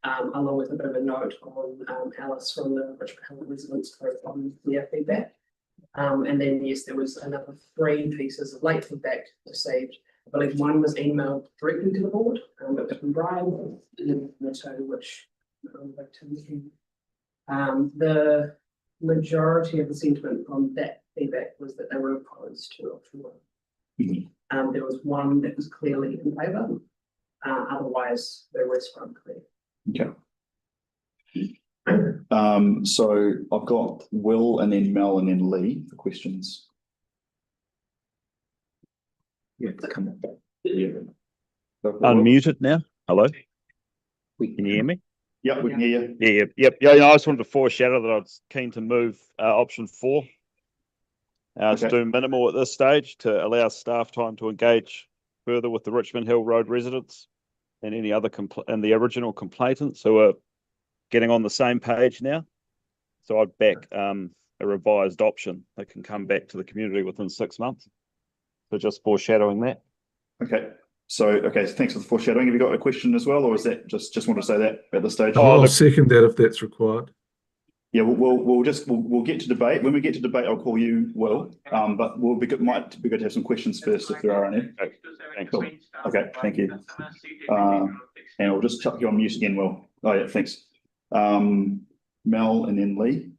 along with a bit of a note on Alice from the Richmond Hill Residents Group on their feedback. And then, yes, there was another 3 pieces of late feedback received. I believe one was emailed directly to the board, it was from Brian, and then the 2 which the majority of the sentiment from that feedback was that they were opposed to option 1. There was 1 that was clearly in favour, otherwise the rest were unclear. Okay. So I've got Will and then Mel and then Lee for questions. Yeah, come on. Yeah. Unmuted now. Hello. Can you hear me? Yeah, we can hear you. Yeah. I just wanted to foreshadow that I was keen to move option 4. To do minimal at this stage to allow staff time to engage further with the Richmond Hill Road residents and any other and the original complainants who are getting on the same page now. So I'd back a revised option that can come back to the community within 6 months. So just foreshadowing that. Okay. So thanks for the foreshadowing. Have you got a question as well, or is that just want to say that at this stage? I'll second that if that's required. Yeah, we'll get to debate. When we get to debate, I'll call you, Will. But might be good to have some questions first if there are any. Okay. Cool. Okay, thank you. And I'll just chuck you on mute again, Will. Oh yeah, thanks. Mel and then Lee.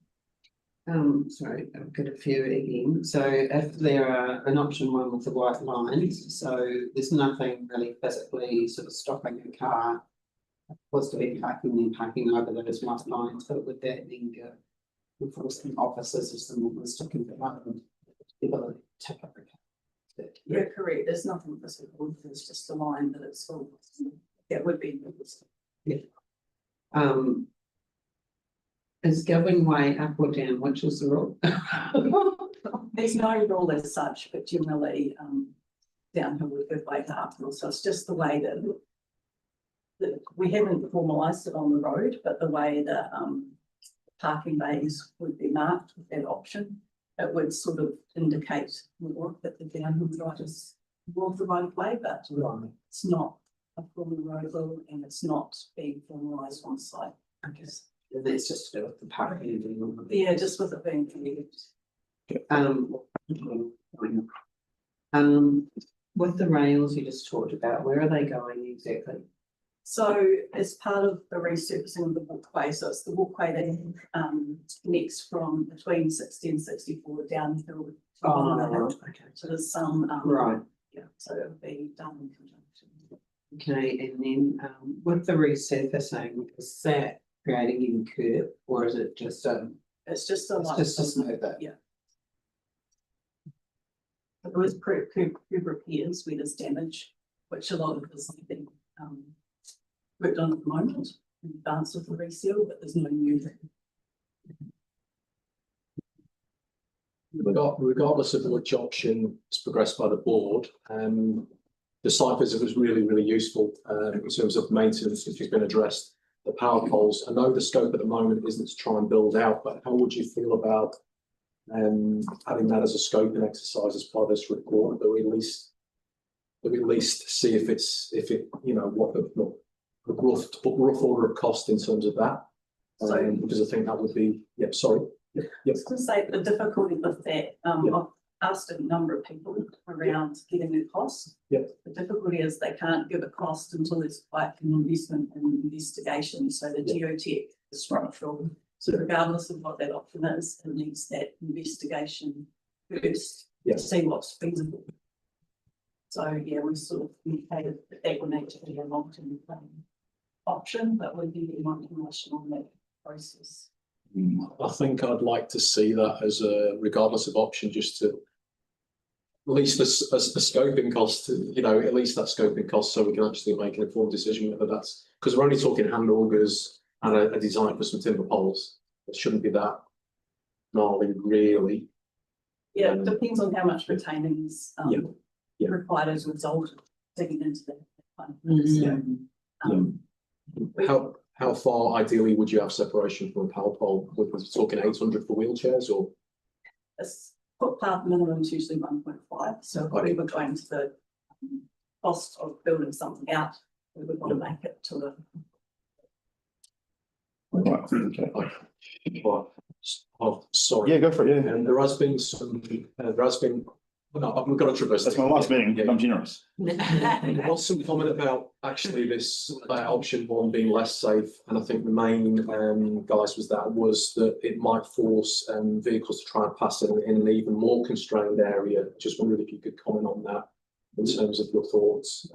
Sorry, I've got a few again. So if there are an option 1 with the white lines, so there's nothing really physically sort of stopping a car was to be parking over those white lines, but would that then go enforcement officers if someone was sticking the line, the ability to tip up a car? Yeah, correct. There's nothing physical. There's just a line that it's full. That would be. Yeah. Is going way up or down? Which is the rule? There's no rule as such, but generally downhill would go way up. So it's just the way that we haven't formalised it on the road, but the way that parking bays would be marked with that option, it would sort of indicate more that the downhill right is more of the right way, but it's not a formal road rule and it's not being formalised on site. I guess it's just to do with the parking. Yeah, just with it being connected. With the rails you just talked about, where are they going exactly? So as part of the resurfacing of the walkway, so it's the walkway that connects from between 60 and 64 downhill. Okay. So there's some right. Yeah, so it'll be done in conjunction. Okay, and then with the resurfacing, is that creating any curb or is it just it's just a smooth bit? Yeah. There was curb repairs where there's damage, which a lot of this has been worked on at the moment in advance of the reseal, but there's no new thing. Regardless of which option is progressed by the board, the site visit was really, really useful in terms of maintenance, which has been addressed. The power poles, I know the scope at the moment isn't to try and build out, but how would you feel about having that as a scoping exercise as part of this report? That we at least see if it, you know, what the rough order of cost in terms of that. Because I think that would be, yeah, sorry. Yeah, yeah. To say the difficulty with that, I've asked a number of people around getting a cost. Yeah. The difficulty is they can't give a cost until there's quite an investment in investigation, so the geotech, the structural, so regardless of what that option is, it needs that investigation first Yeah. to see what's feasible. So, yeah, we sort of indicated that that would need to be a long-term option, but we'll give you more information on that process. I think I'd like to see that as a, regardless of option, just to at least the scoping cost, you know, at least that scoping cost, so we can actually make an informed decision whether that's, because we're only talking hand augers and a design for some timber poles. It shouldn't be that gnarly, really. Yeah, it depends on how much retaining is Yeah. required as a result of digging into that kind of thing. How far ideally would you have separation from a power pole? We're talking 800 for wheelchairs, or A footpath minimum is usually 1.5, so if we were going to the cost of building something out, we would want to make it to the. Right, okay. Oh, sorry. Yeah, go for it, yeah. And there has been some, no, we've got to traverse. That's my last meeting, I'm generous. There was some comment about actually this option one being less safe, and I think the main guys was that it might force vehicles to try and pass in an even more constrained area. Just wondered if you could comment on that in terms of your thoughts,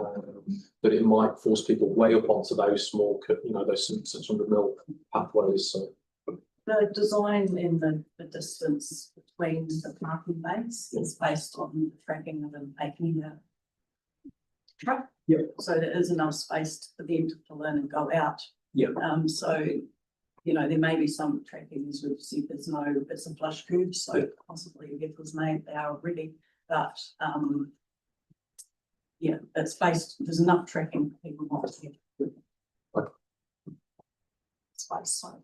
that it might force people way up onto those small, you know, those 600 mil pathways. So. The design in the distance between the parking bays is based on the tracking of an 8-metre truck. Yeah. So there is enough space for them to pull in and go out. Yeah. So, you know, there may be some tracking, as we've said, it's a flush curve, so possibly vehicles they are already, but yeah, it's based, there's enough tracking for people not to get space, so.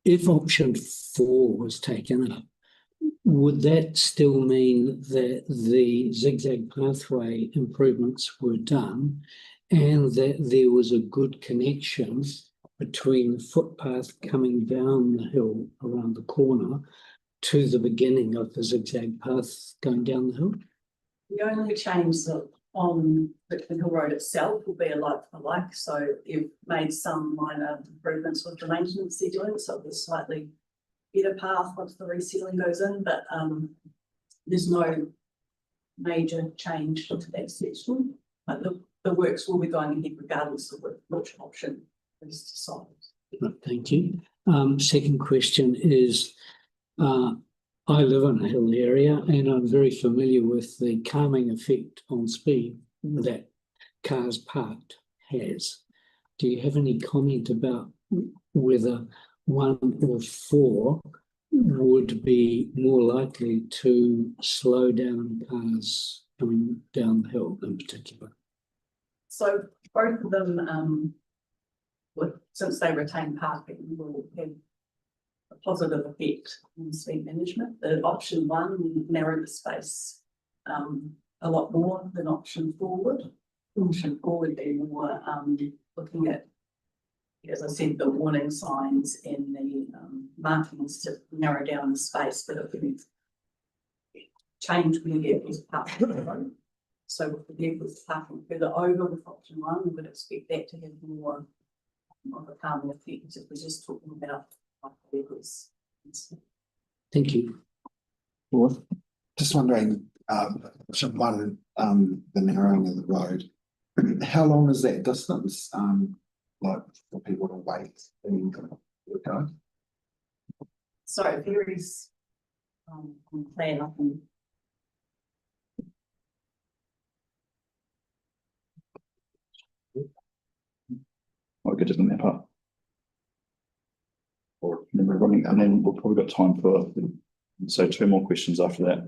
If option 4 was taken up, would that still mean that the zigzag pathway improvements were done and that there was a good connection between the footpath coming down the hill around the corner to the beginning of the zigzag path going down the hill? The only change that on Richmond Hill Road itself will be a like for like, so you've made some minor improvements with the maintenance they're doing, so there's slightly better path once the resealing goes in, but there's no major change to that section. But the works will be going ahead regardless of which option is decided. Thank you. Second question is, I live in a hill area and I'm very familiar with the calming effect on speed that cars parked has. Do you have any comment about whether 1 or 4 would be more likely to slow down cars coming down the hill in particular? So both of them, since they retain parking, will have a positive effect on speed management. The option 1 will narrow the space a lot more than option 4 would. Option 4 would be more looking at, as I said, the warning signs and the markings to narrow down the space, but it would change when vehicles park on the road. So with the vehicles parking further over with option 1, we would expect that to have more of a calming effect if we're just talking about vehicles. Thank you. Just wondering, option 1, the narrowing of the road, how long is that distance, like for people to wait and go? So it varies on plan. I can I'll get just the map up. Or remember running, and then we've probably got time for, so 2 more questions after that.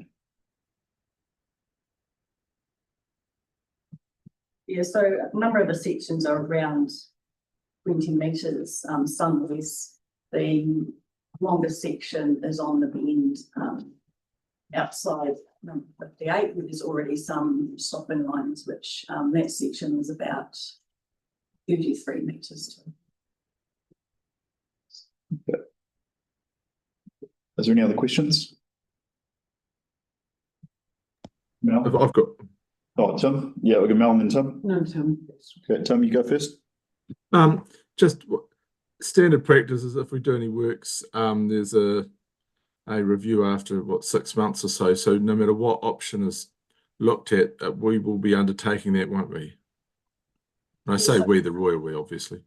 Yeah, so a number of the sections are around 20 metres, some less. The longest section is on the bend outside number 58, where there's already some stopping lines, which that section is about 33 metres to. Is there any other questions? Mel? I've got. Oh, Tim? Yeah, we'll go Mel and then Tim. No, Tim. Okay, Tim, you go first. Just standard practice is if we do any works, there's a review after 6 months or so. So no matter what option is looked at, we will be undertaking that, won't we? And I say we, the royal we, obviously.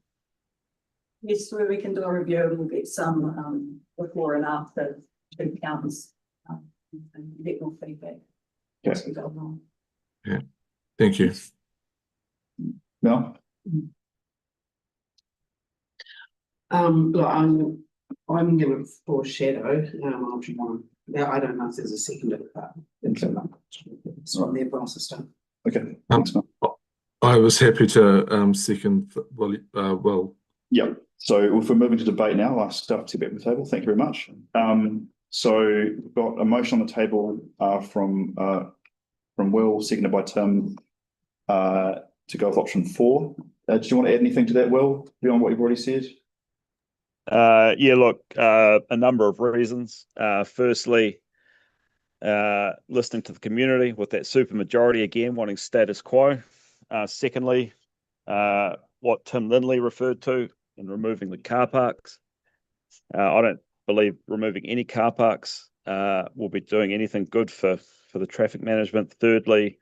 Yes, where we can do a review and we'll get some before and after two counts and get more feedback as we go along. Yeah, thank you. Mel? Look, I'm going to foreshadow option one. Now, I don't know if there's a second, but it's what their boss has done. Okay, thanks, Mel. I was happy to second. Well. Yeah. So if we're moving to debate now, I'll ask staff to get back to the table. Thank you very much. So we've got a motion on the table from Will, seconded by Tim, to go with option 4. Did you want to add anything to that, Will, beyond what you've already said? Yeah, look, a number of reasons. Firstly, listening to the community with that super majority again wanting status quo. Secondly, what Tim Lindley referred to in removing the car parks. I don't believe removing any car parks will be doing anything good for the traffic management. Thirdly,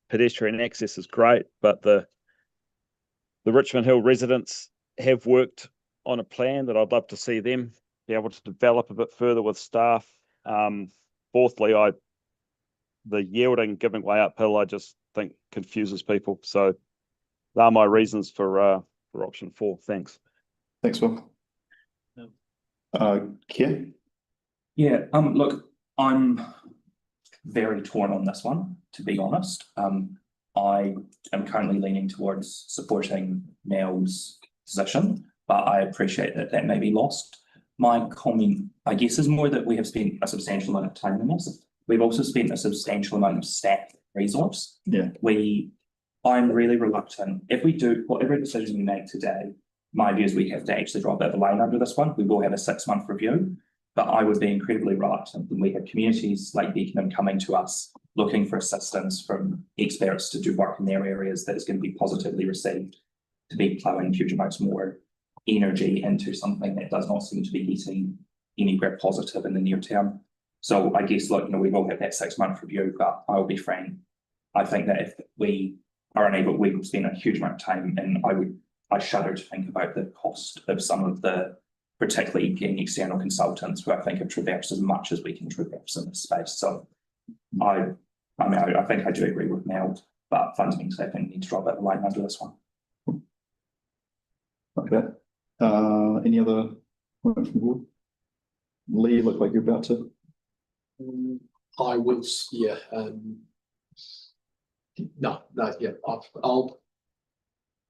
pedestrian access is great, but the Richmond Hill residents have worked on a plan that I'd love to see them be able to develop a bit further with staff. Fourthly, the yielding giving way uphill, I just think confuses people. So they're my reasons for option 4. Thanks. Thanks, Will. Kier? Yeah, look, I'm very torn on this one, to be honest. I am currently leaning towards supporting Mel's position, but I appreciate that may be lost. My comment, I guess, is more that we have spent a substantial amount of time on this. We've also spent a substantial amount of staff resource. Yeah. I'm really reluctant. If we do, whatever decision we make today, my view is we have to actually draw a bit of a line under this one. We will have a 6-month review, but I would be incredibly reluctant when we have communities like Beckenham coming to us looking for assistance from experts to do work in their areas that is going to be positively received, to be ploughing huge amounts more energy into something that does not seem to be getting anywhere positive in the near term. So I guess, look, we will have that 6-month review, but I will be frank. I think that if we are unable, we would spend a huge amount of time, and I shudder to think about the cost of some of the, particularly getting external consultants who I think have traversed as much as we can traverse in this space. So I think I do agree with Mel, but fundamentally I think we need to draw a bit of a line under this one. Okay. Any other comments from the board? Lee, you look like you're about to. I will, yeah. No, yeah.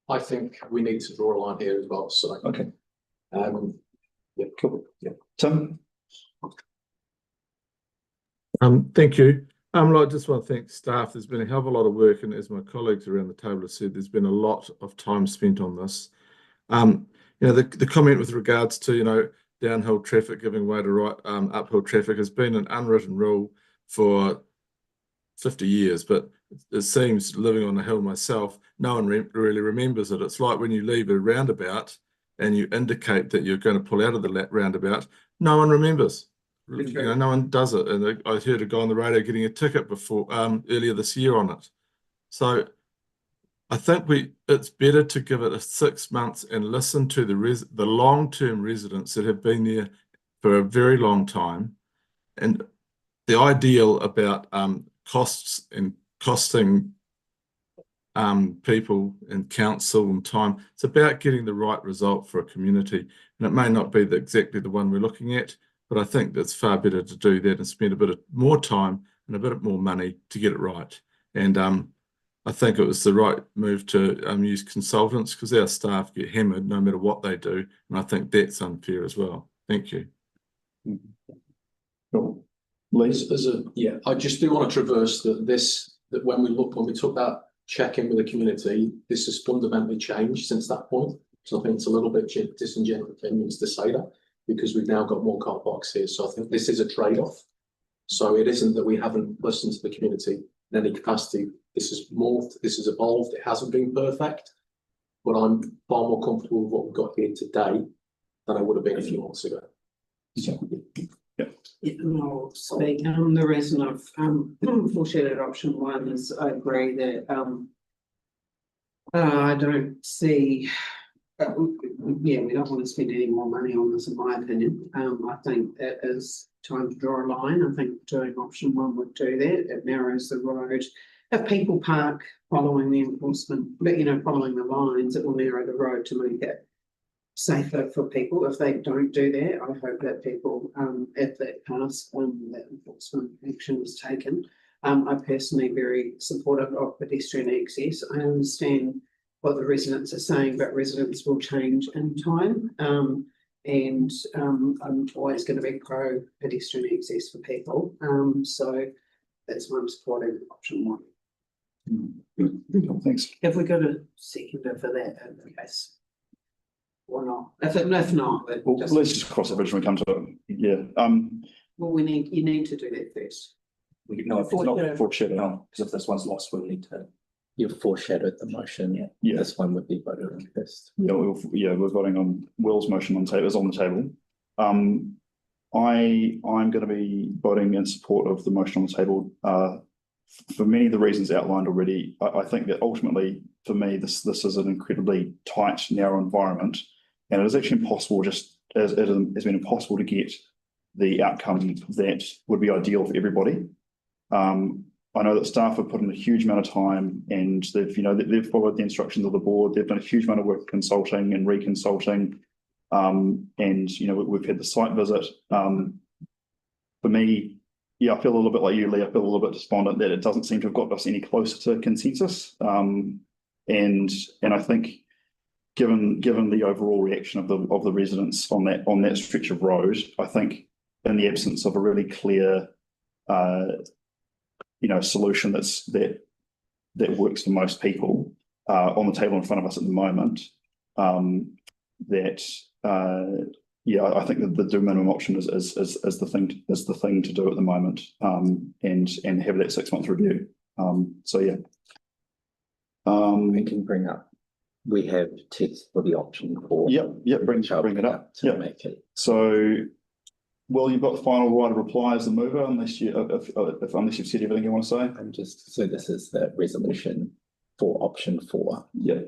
I think we need to draw a line here as well. So okay. Yeah, cool. Yeah. Tim? Thank you. I just want to thank staff. There's been a hell of a lot of work, and as my colleagues around the table have said, there's been a lot of time spent on this. The comment with regards to, downhill traffic giving way to uphill traffic has been an unwritten rule for 50 years, but it seems, living on the hill myself, no one really remembers it. It's like when you leave a roundabout and you indicate that you're going to pull out of the roundabout, no one remembers. No one does it. And I heard a guy on the radio getting a ticket before earlier this year on it. So I think it's better to give it 6 months and listen to the long-term residents that have been there for a very long time. And the ideal about costs and costing people and council and time, it's about getting the right result for a community. And it may not be exactly the one we're looking at, but I think it's far better to do that and spend a bit more time and a bit more money to get it right. And I think it was the right move to use consultants, because our staff get hammered no matter what they do. And I think that's unfair as well. Thank you. Cool. Lee? I just do want to traverse that when we took that check in with the community. This has fundamentally changed since that point. So I think it's a little bit disingenuous to say that, because we've now got more car parks here. So I think this is a trade-off. So it isn't that we haven't listened to the community in any capacity. This has morphed, this has evolved. It hasn't been perfect, but I'm far more comfortable with what we've got here today than I would have been a few months ago. So, Yeah, and I'll speak. The reason I've foreshadowed option one is I agree that I don't see. Yeah, we don't want to spend any more money on this, in my opinion. I think it is time to draw a line. I think doing option one would do that. It narrows the road. If people park following the enforcement, but following the lines, it will narrow the road to make it safer for people. If they don't do that, I hope that people, if that pass, that enforcement action is taken. I'm personally very supportive of pedestrian access. I understand what the residents are saying, but residents will change in time. And I'm always going to be pro pedestrian access for people. So that's why I'm supporting option one. Thanks. Have we got a seconder for that in the case? Or not? If not, well, let's just cross the bridge when we come to it. Yeah. Well, you need to do that first. No, if it's not foreshadowed, because if this one's lost, we'll need to. You've foreshadowed the motion. Yeah. This one would be voted on first. Yeah, we're voting on Will's motion on table. Is on the table. I'm going to be voting in support of the motion on the table. For many of the reasons outlined already, I think that ultimately, for me, this is an incredibly tight, narrow environment, and it is actually impossible. Just as it has been impossible to get the outcome that would be ideal for everybody. I know that staff have put in a huge amount of time, and they've followed the instructions of the board. They've done a huge amount of work consulting and reconsulting, and we've had the site visit. For me, yeah, I feel a little bit like you, Lee. I feel a little bit despondent that it doesn't seem to have got us any closer to consensus. And I think, given the overall reaction of the residents on that stretch of road, I think in the absence of a really clear solution that works for most people on the table in front of us at the moment, I think that the do minimum option is the thing to do at the moment, and have that 6 month review. So yeah. We can bring up. We have text for the option for. Yep. Bring it up. To make it. So, well, you've got the final right of reply as the mover, unless you've said everything you want to say. So this is the resolution for option 4. Yeah.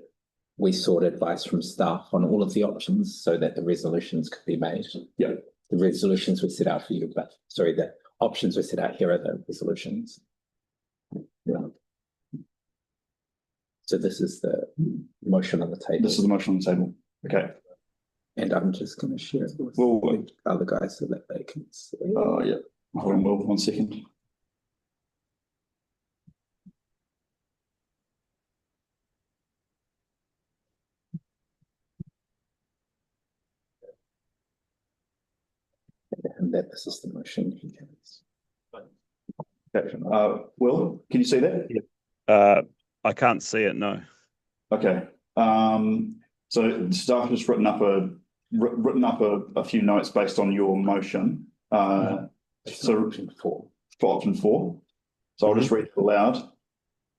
We sought advice from staff on all of the options so that the resolutions could be made. Yeah. The resolutions were set out for you, but sorry, the options were set out. Here are the resolutions. Yeah. So this is the motion on the table. This is the motion on the table. Okay. And I'm just going to share it with the other guys so that they can see. Oh, yeah. Hold on, Will, 1 second. And that this is the motion he carries. Okay. Will, can you see that? Yeah. I can't see it, no. Okay. So staff has written up a few notes based on your motion. So option 4. For option 4. So I'll just read it aloud.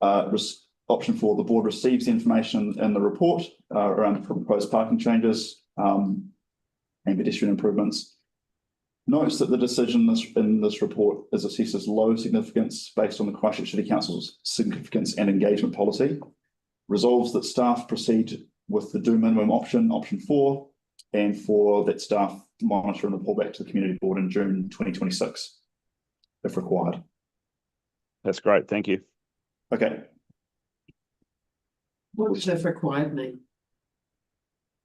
Option 4, the board receives the information in the report around the proposed parking changes and pedestrian improvements. Notes that the decision in this report is assessed as low significance based on the Christchurch City Council's significance and engagement policy. Resolves that staff proceed with the do minimum option 4, and for that staff monitor and report back to the community board in June 2026, if required. That's great, thank you. Okay. What does if required mean?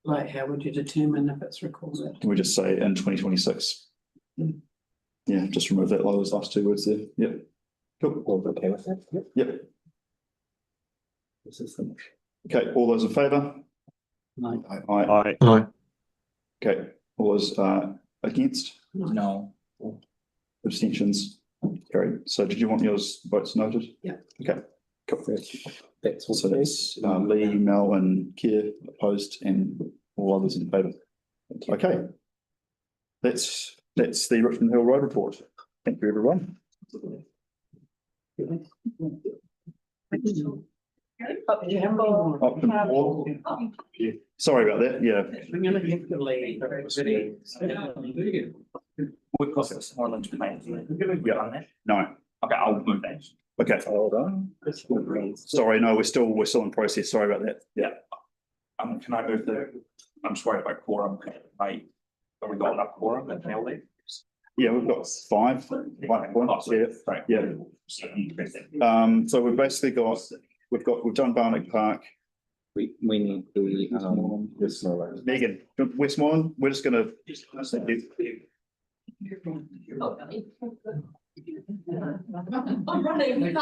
Like, how would you determine if it's required? Can we just say in 2026? Yeah, just remove those last 2 words there. Yep. Cool. All okay with that? Yep. This is the motion. Okay, all those in favour? Aye. Okay, all those against? No. Abstentions? Carried. So did you want yours votes noted? Yeah. Okay, cool. That's all. So that's Lee, Mel and Keir opposed and all others in favour. Okay. That's the Richmond Hill Road report. Thank you, everyone. Option 4. Sorry about that, yeah. We've got this Moreland plan. Yeah. No. Okay, I'll move that. Okay. Hold on. Sorry, no, we're still in process. Sorry about that. Yeah. Can I move I'm just worried about quorum. Have we got enough quorum at now then? Yeah, we've got 5. Yeah. So we've basically got, we've done Barnick Park. We need the Westmoreland. Megan, Westmoreland, we're just gonna. I'm running.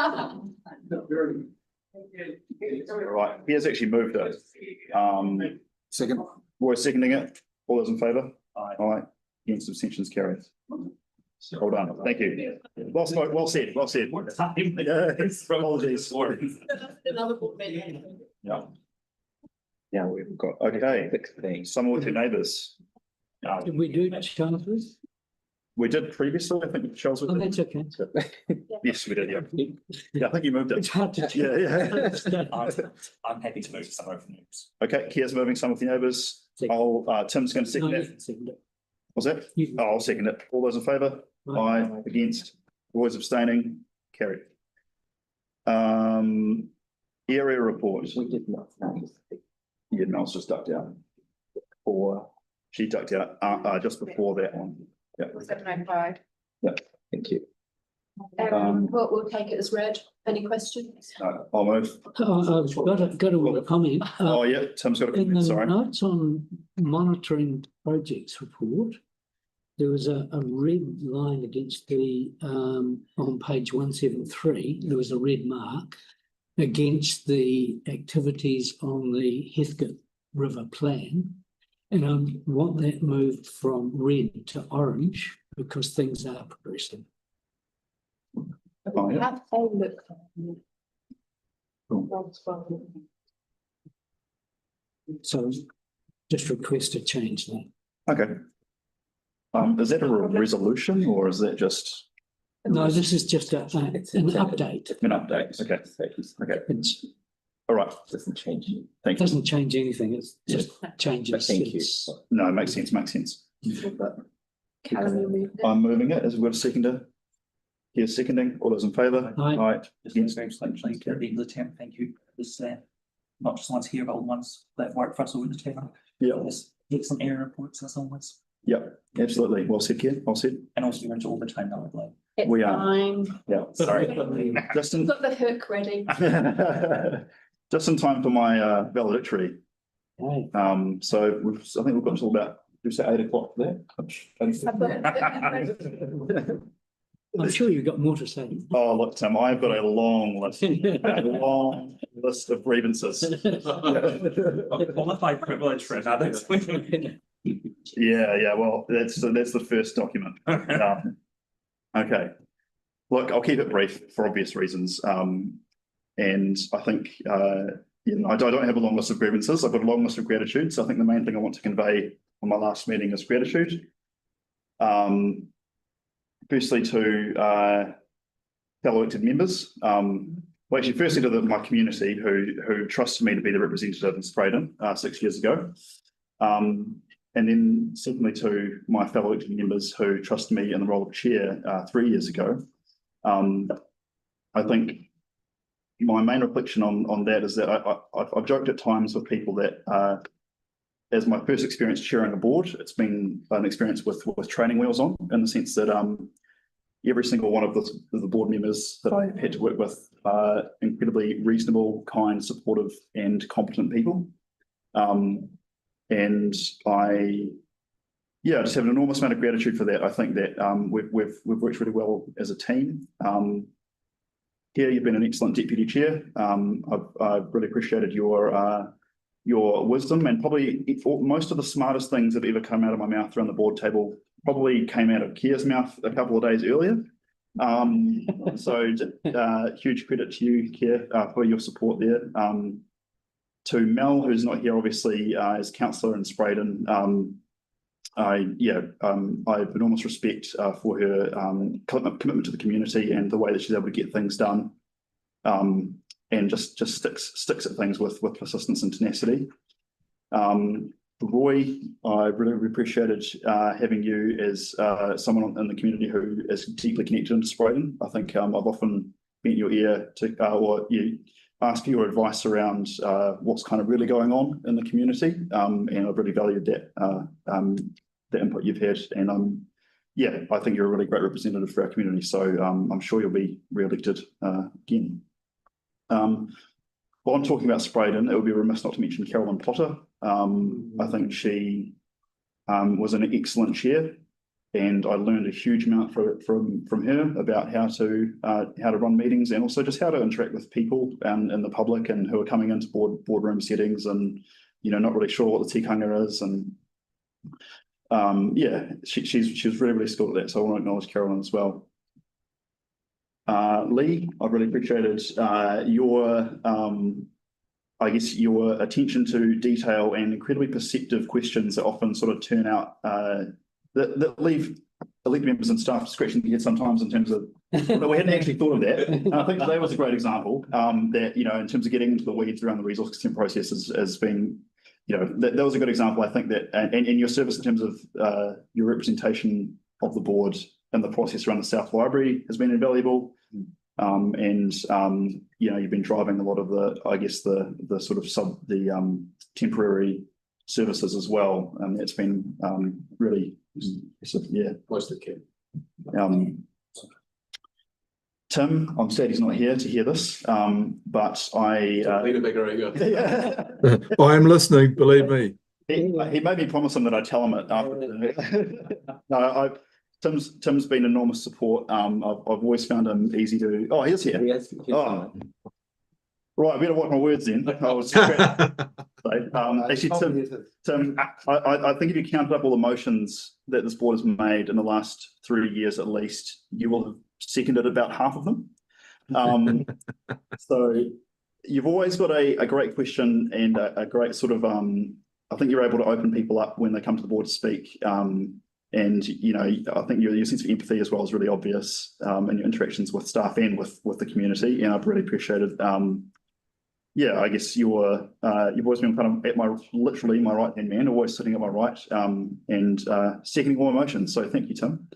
Right, he has actually moved it. Second. We're seconding it. All those in favour? Aye. Against abstentions carried. Well done. Thank you. Well spoke, well said, well said. Yeah, apologies. Another board meeting. Yeah. Yeah, we've got Okay, 16. someone with your neighbours. Did we do Charles? We did previously, I think, Charles. Oh, that's okay. Yes, we did, yeah. Yeah, I think you moved It's it. hard to. Yeah. I'm happy to move some over from those. Okay, Kia's moving some with your neighbours. Tim's going to second it. What's that? Oh, I'll second it. All those in favour? Aye. Against? Always abstaining? Carried. Area report. We did not. Yeah, Mel's just ducked out. Or she ducked out just before that one. Yeah. 7:05. Yeah. Thank you. We'll take it as read. Any questions? No, I'll move. I've got a comment. Oh, yeah, Tim's got a In comment, the sorry. notes on monitoring projects report, there was a red line against the, on page 173, there was a red mark against the activities on the Heathcote River plan. And I want that moved from red to orange because things are progressing. Oh, yeah. Have a look. So just request a change there. Okay. Is that a resolution or is that just No, this is just an update. an update? Okay. Okay. It's, All right. Doesn't change. Thank you. doesn't change anything. It's just changes. Thank you. It's- No, it makes sense, makes sense. Callum, you moved it. I'm moving it. Has we got a seconder? Here's seconding. All those in favour? Aye. Just very slightly to the end of the term, thank you. This not just ones here, but all the ones that work for us over the term. Yeah. This excellent area reports as always. Yeah, absolutely. Well said, Keir. Well said. And also you're into all the time now, I'd like. It's We are. fine. Yeah. Sorry. Just in, Got the hook ready. just in time for my valedictory. Aye. So I think we've got until about, you say 8 o'clock for that? I'm sure you've got more to say. Oh, look, Tim, I've got a long list of grievances. Qualified privilege for another. Yeah, well, that's the first document. Okay. Look, I'll keep it brief for obvious reasons. And I think, I don't have a long list of grievances. I've got a long list of gratitudes. I think the main thing I want to convey on my last meeting is gratitude. Firstly to fellow elected members. Well, actually, firstly to my community who trusted me to be the representative in Spreydon 6 years ago. And then secondly to my fellow elected members who trusted me in the role of chair 3 years ago. I think my main reflection on that is that I've joked at times with people that as my first experience chairing a board, it's been an experience with training wheels on, in the sense that every single one of the board members that I had to work with are incredibly reasonable, kind, supportive, and competent people. And I just have an enormous amount of gratitude for that. I think that we've worked really well as a team. Here, you've been an excellent deputy chair. I've really appreciated your wisdom, and probably most of the smartest things that ever come out of my mouth around the board table probably came out of Keir's mouth a couple of days earlier. So huge credit to you, Keir, for your support there. To Mel, who's not here, obviously, as councillor in Spreydon, I have enormous respect for her commitment to the community and the way that she's able to get things done, and just sticks at things with persistence and tenacity. Roy, I really appreciated having you as someone in the community who is deeply connected into Spreydon. I think I've often bent your ear to or you ask for your advice around what's kind of really going on in the community, and I've really valued that the input you've had. And I think you're a really great representative for our community. So I'm sure you'll be re-elected again. While I'm talking about Spreydon, it would be remiss not to mention Carolyn Potter. I think she was an excellent chair, and I learned a huge amount from her about how to run meetings, and also just how to interact with people and the public, and who are coming into boardroom settings and not really sure what the tikanga is. And she was really skilled at that. So I want to acknowledge Carolyn as well. Lee, I've really appreciated your attention to detail and incredibly perceptive questions that often sort of turn out that leave elite members and staff scratching their head sometimes in terms of, but we hadn't actually thought of that. And I think today was a great example that, in terms of getting into the weeds around the resource consent process as being, that was a good example. I think that, and your service in terms of your representation of the board and the process around the South Library has been invaluable. You've been driving a lot of the sort of temporary services as well, and that's been really impressive. Yeah, Most of the kid. Tim, I'm sad he's not here to hear this, but I need a bigger ego. I am listening, believe me. He made me promise him that I'd tell him it after. No, Tim's been enormous support. I've always found him easy to. Oh, he is here. Yes. Right, I better watch my words then. Actually, Tim, I think if you count up all the motions that this board has made in the last 3 years at least, you will have seconded about half of them. So you've always got a great question and a great sort of. I think you're able to open people up when they come to the board to speak. And I think your sense of empathy as well is really obvious in your interactions with staff and with the community. And I've really appreciated. I guess you've always been kind of literally my right hand man, always sitting at my right, and seconding all emotions. So thank you, Tim.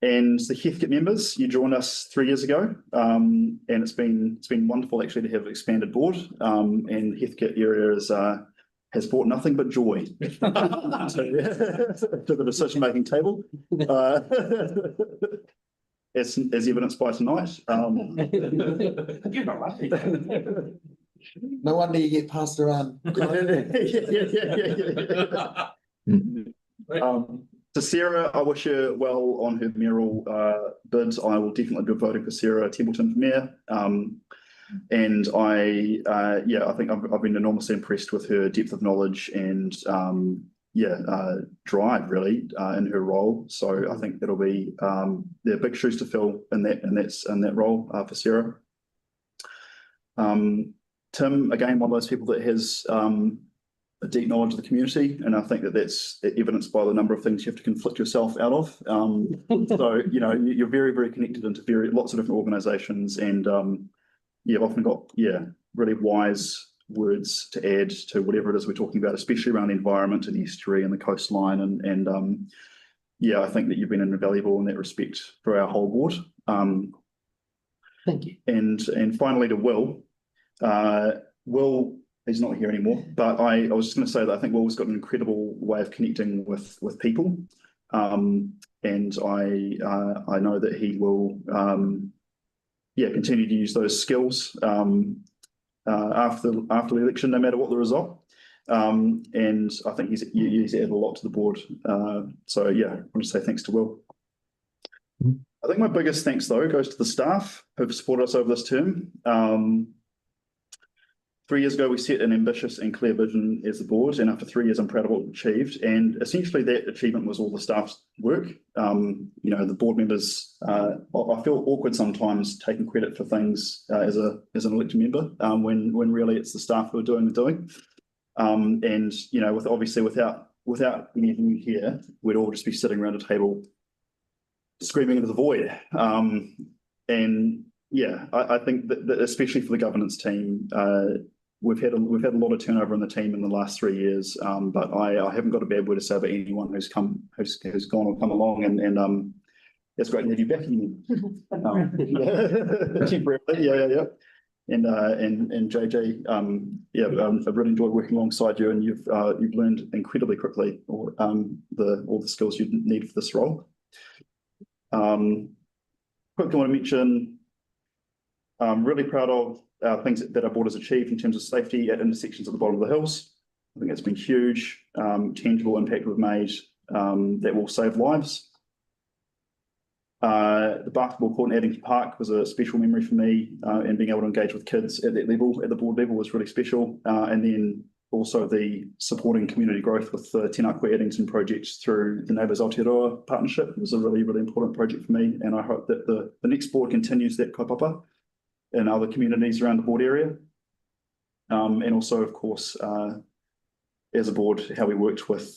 And the Heathcote members, you joined us 3 years ago, and it's been wonderful actually to have an expanded board. And the Heathcote area has brought nothing but joy to the decision-making table, as evidenced by tonight. You're not right. No wonder you get passed around. To Sarah, I wish her well on her mayoral bid. I will definitely be voting for Sarah Templeton for mayor. And I think I've been enormously impressed with her depth of knowledge and drive really in her role. So I think it'll be there are big shoes to fill in that role for Sarah. Tim, again, one of those people that has a deep knowledge of the community, and I think that's evidenced by the number of things you have to conflict yourself out of. So you're very, very connected into lots of different organisations, and you've often got really wise words to add to whatever it is we're talking about, especially around the environment and the estuary and the coastline. And I think that you've been invaluable in that respect for our whole board. Thank you. And finally to Will. Will is not here anymore, but I was just going to say that I think Will's got an incredible way of connecting with people. And I know that he will continue to use those skills after the election, no matter what the result. And I think he's added a lot to the board. I want to say thanks to Will. I think my biggest thanks though goes to the staff who've supported us over this term. 3 years ago, we set an ambitious and clear vision as the board, and after 3 years, I'm proud of what we achieved. And essentially, that achievement was all the staff's work. The board members. I feel awkward sometimes taking credit for things as an elected member when really it's the staff who are doing the doing. Without anything here, we'd all just be sitting around a table screaming into the void. I think that especially for the governance team, we've had a lot of turnover in the team in the last 3 years. But I haven't got a bad word to say about anyone who's gone or come along, and it's great to have you back again. Temporarily, yeah. And JJ, I've really enjoyed working alongside you, and you've learned incredibly quickly all the skills you need for this role. Quickly want to mention, I'm really proud of things that our board has achieved in terms of safety at intersections at the bottom of the hills. I think it's been huge, tangible impact we've made that will save lives. The basketball court in Addington Park was a special memory for me, and being able to engage with kids at that level, at the board level, was really special. And then also the supporting community growth with the Tēnā Addington project through the Neighbours Aotearoa partnership was a really, really important project for me. And I hope that the next board continues that kaupapa in other communities around the board area. And also, of course, as a board, how we worked with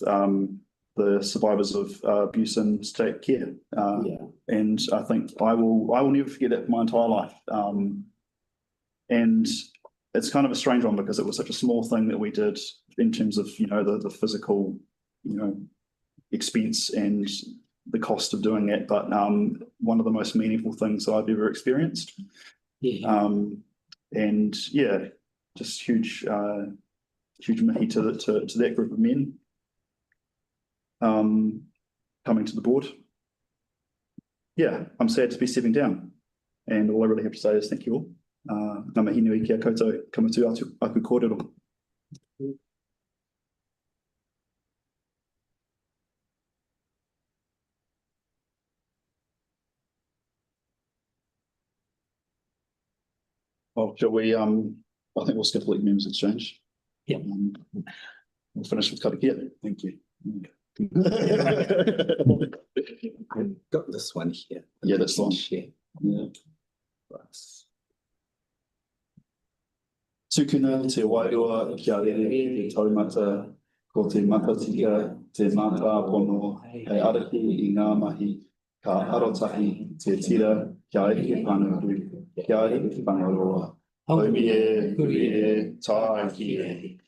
the survivors of abuse and state care. And I think I will never forget that for my entire life. And it's kind of a strange one because it was such a small thing that we did in terms of, the physical, expense and the cost of doing it. But one of the most meaningful things that I've ever experienced. Just huge mihi to that group of men coming to the board. I'm sad to be stepping down, and all I really have to say is thank you all. Ngā mihi nui kia koutou, kamatu aku kōrero. Oh, shall we, I think we'll skip the league members exchange. We'll finish with karakia. Thank you. I've got this one here. Yeah, that's one. Share. Yeah. Tukuna te wairua kia rere te taumata ko te matatika te mata pono hei araki I ngā mahi ka arotahi te tira kia eke panuru kia eke pangaroa. Haumi e, hui e, tā ki e.